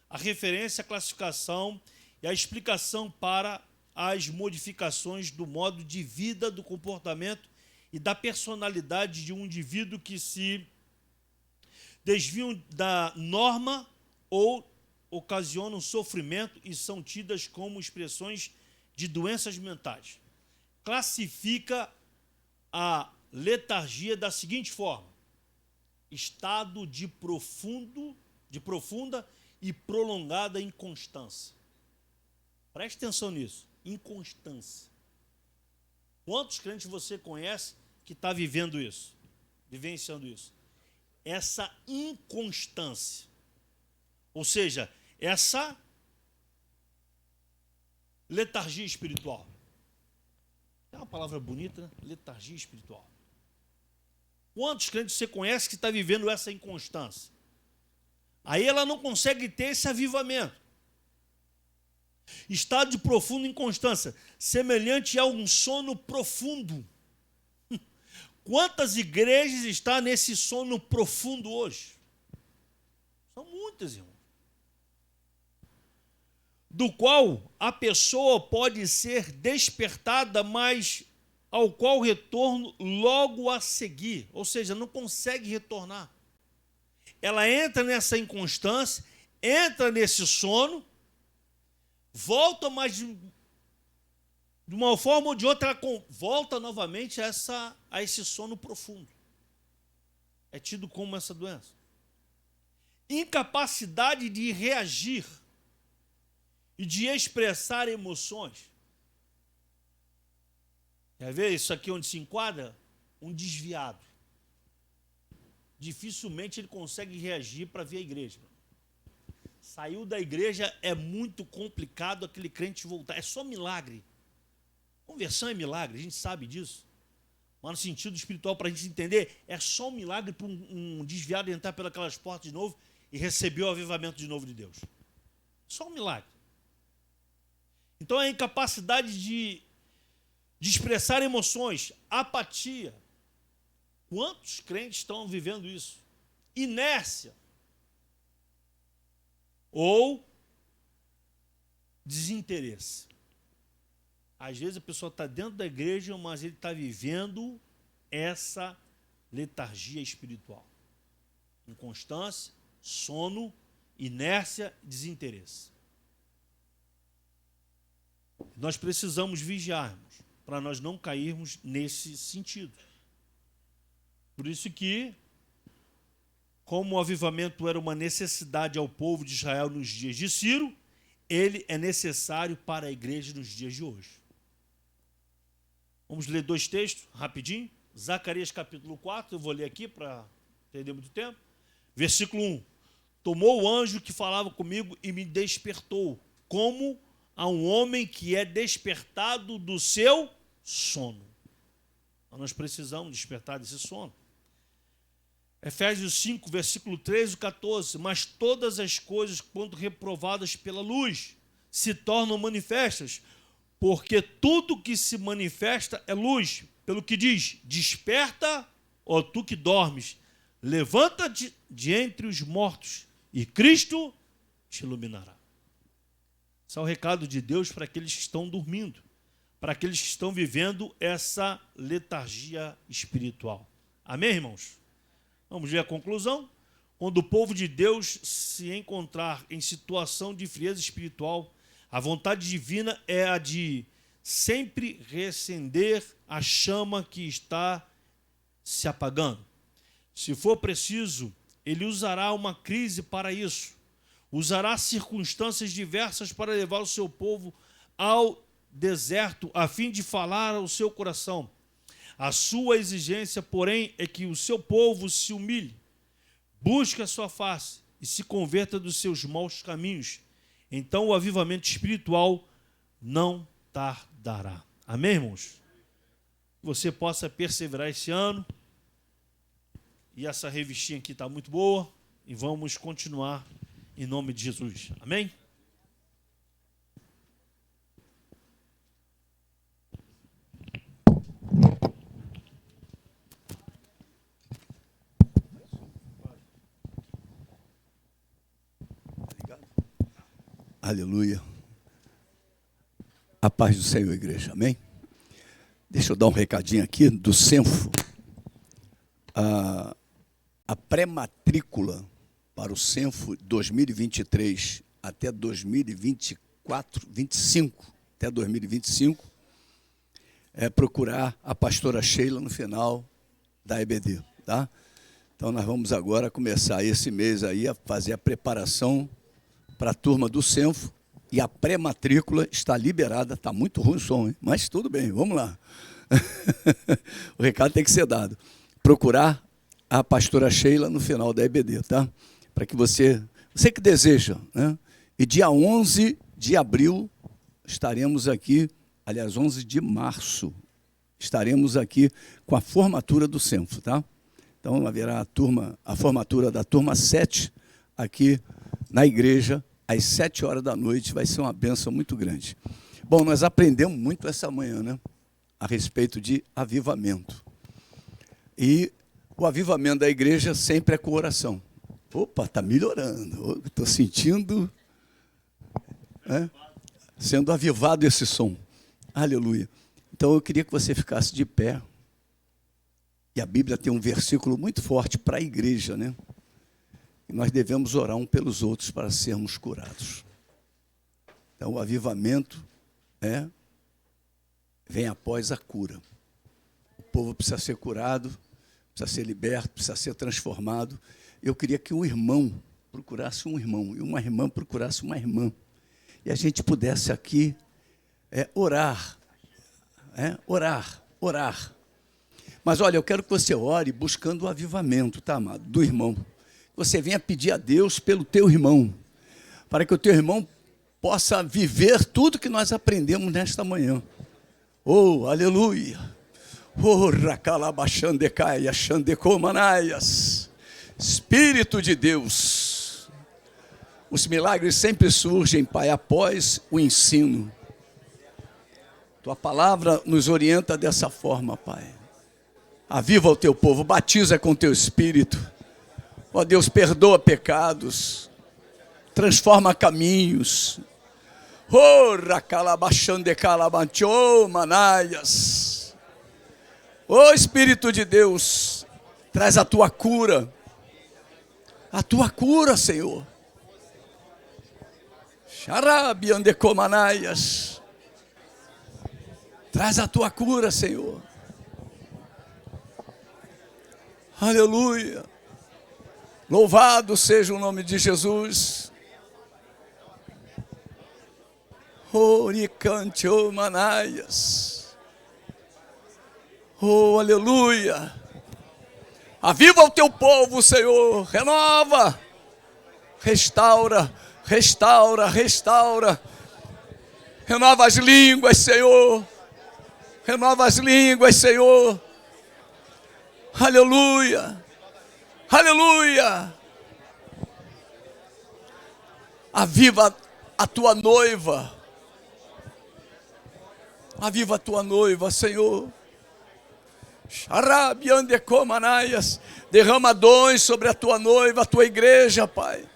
a referência, a classificação e a explicação para as modificações do modo de vida, do comportamento e da personalidade de um indivíduo que se desviam da norma ou ocasionam sofrimento e são tidas como expressões de doenças mentais. Classifica a letargia da seguinte forma: estado de profunda e prolongada inconstância. Preste atenção nisso, inconstância. Quantos crentes você conhece que está vivendo isso, vivenciando isso? essa inconstância. Ou seja, essa letargia espiritual. É uma palavra bonita, né? Letargia espiritual. Quantos crentes você conhece que está vivendo essa inconstância? Aí ela não consegue ter esse avivamento. Estado de profunda inconstância, semelhante a um sono profundo. Quantas igrejas estão nesse sono profundo hoje? São muitas, irmão. Do qual a pessoa pode ser despertada, mas ao qual retorno logo a seguir. Ou seja, não consegue retornar. Ela entra nessa inconstância, entra nesse sono, volta, mas de uma forma ou de outra, ela volta novamente a esse sono profundo. É tido como essa doença. Incapacidade de reagir e de expressar emoções. Quer ver isso aqui onde se enquadra? Um desviado. Dificilmente ele consegue reagir para vir à igreja. Saiu da igreja, é muito complicado aquele crente voltar. É só milagre. Conversão é milagre, a gente sabe disso. Mas no sentido espiritual, para a gente entender, é só um milagre para um desviado entrar pelas portas de novo e receber o avivamento de novo de Deus. Só um milagre. Então a incapacidade de expressar emoções, apatia. Quantos crentes estão vivendo isso? Inércia. Ou desinteresse. Às vezes a pessoa está dentro da igreja, mas ele está vivendo essa letargia espiritual. Inconstância, sono, inércia, desinteresse. Nós precisamos vigiarmos para nós não cairmos nesse sentido. Por isso que, como o avivamento era uma necessidade ao povo de Israel nos dias de Ciro, ele é necessário para a igreja nos dias de hoje. Vamos ler 2 textos, rapidinho. Zacarias capítulo 4, eu vou ler aqui para perder muito tempo. Versículo 1. Tomou o anjo que falava comigo e me despertou, como a um homem que é despertado do seu sono. Então, nós precisamos despertar desse sono. Efésios 5, versículo 13 e 14. Mas todas as coisas, quando reprovadas pela luz, se tornam manifestas, porque tudo que se manifesta é luz. Pelo que diz, desperta, ó tu que dormes, levanta-te de entre os mortos, e Cristo te iluminará. Esse é o recado de Deus para aqueles que estão dormindo, para aqueles que estão vivendo essa letargia espiritual. Amém, irmãos? Vamos ver a conclusão. Quando o povo de Deus se encontrar em situação de frieza espiritual, a vontade divina é a de sempre reacender a chama que está se apagando. Se for preciso, ele usará uma crise para isso. Usará circunstâncias diversas para levar o seu povo ao deserto, a fim de falar ao seu coração. A sua exigência, porém, é que o seu povo se humilhe, busque a sua face e se converta dos seus maus caminhos. Então o avivamento espiritual não tardará. Amém, irmãos? Que você possa perseverar esse ano. E essa revistinha aqui está muito boa. E vamos continuar em nome de Jesus. Amém? Aleluia. A paz do Senhor, igreja. Amém? Deixa eu dar um recadinho aqui do Cenfo. A pré-matrícula para o Cenfo 2023 até 2024, 25, até 2025, é procurar a pastora Sheila no final da EBD, tá? Então nós vamos agora começar esse mês aí a fazer a preparação para a turma do Cenfo, e a pré-matrícula está liberada. Está muito ruim o som, hein? Mas tudo bem, vamos lá. O recado tem que ser dado. Procurar a pastora Sheila no final da EBD, tá? Para que você que deseja, né? E dia 11 de abril estaremos aqui, aliás, 11 de março, estaremos aqui com a formatura do Senfo, tá? Então haverá a formatura da turma 7 aqui na igreja, às 7 horas da noite, vai ser uma bênção muito grande. Bom, nós aprendemos muito essa manhã, né? A respeito de avivamento. E o avivamento da igreja sempre é com oração. Opa, está melhorando. Estou sentindo, né, sendo avivado esse som. Aleluia. Então eu queria que você ficasse de pé. E a Bíblia tem um versículo muito forte para a igreja, né? E nós devemos orar um pelos outros para sermos curados. Então o avivamento vem após a cura. O povo precisa ser curado, precisa ser liberto, precisa ser transformado. Eu queria que um irmão procurasse um irmão e uma irmã procurasse uma irmã. E a gente pudesse aqui orar. Orar. Mas olha, eu quero que você ore buscando o avivamento, tá, amado? Do irmão. Você venha pedir a Deus pelo teu irmão, para que o teu irmão possa viver tudo que nós aprendemos nesta manhã. Oh, aleluia! Oh, racalabaxandecaia, xandecomanaias. Espírito de Deus. Os milagres sempre surgem, Pai, após o ensino. Tua palavra nos orienta dessa forma, Pai. Aviva o teu povo, batiza com teu Espírito. Ó Deus, perdoa pecados, transforma caminhos. Oh, racalabaxandecalabancho, manaias. Ó Espírito de Deus, traz a tua cura. A tua cura, Senhor. Xarabiandecomanaias. Traz a tua cura, Senhor. Aleluia. Louvado seja o nome de Jesus. Oricantio manaias. Oh, aleluia. Aviva o teu povo, Senhor. Renova. Restaura. Renova as línguas, Senhor. Renova as línguas, Senhor. Aleluia. Aviva a tua noiva. Aviva a tua noiva, Senhor. Derrama dons sobre a tua noiva, a tua igreja, Pai.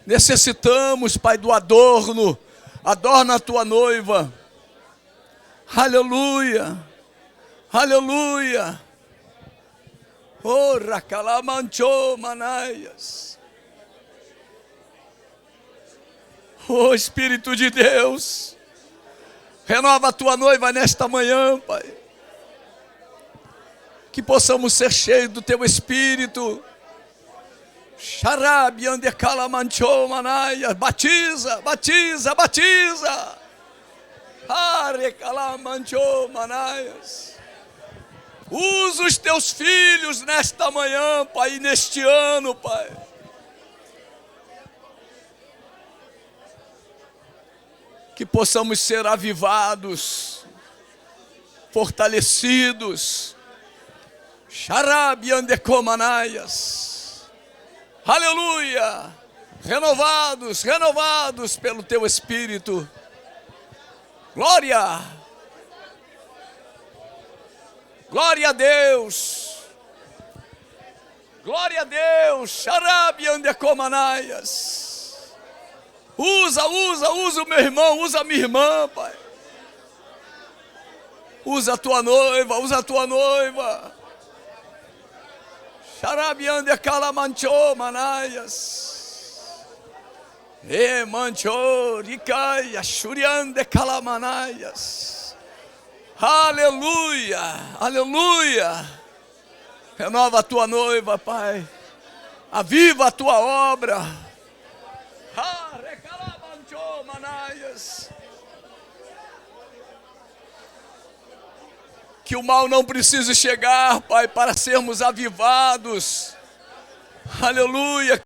Necessitamos, Pai, do adorno. Adorna a tua noiva. Aleluia. Oh, racalamancho manaias. Oh, Espírito de Deus, renova a tua noiva nesta manhã, Pai. Que possamos ser cheios do teu Espírito. Xarabiandecalamancho manaias. Batiza. Arecalamancho manaias. Usa os teus filhos nesta manhã, Pai, e neste ano, Pai. Que possamos ser avivados, fortalecidos. Xarabiandecomanaias. Aleluia. Renovados pelo teu Espírito. Glória a Deus. Xarabiandecomanaias. Usa o meu irmão, usa a minha irmã, Pai. Usa a tua noiva. Xarabiandecalamancho manaias. Mancho ricaia, xuriandecalamanaias. Aleluia. Renova a tua noiva, Pai. Aviva a tua obra. Que o mal não precise chegar, Pai, para sermos avivados. Aleluia.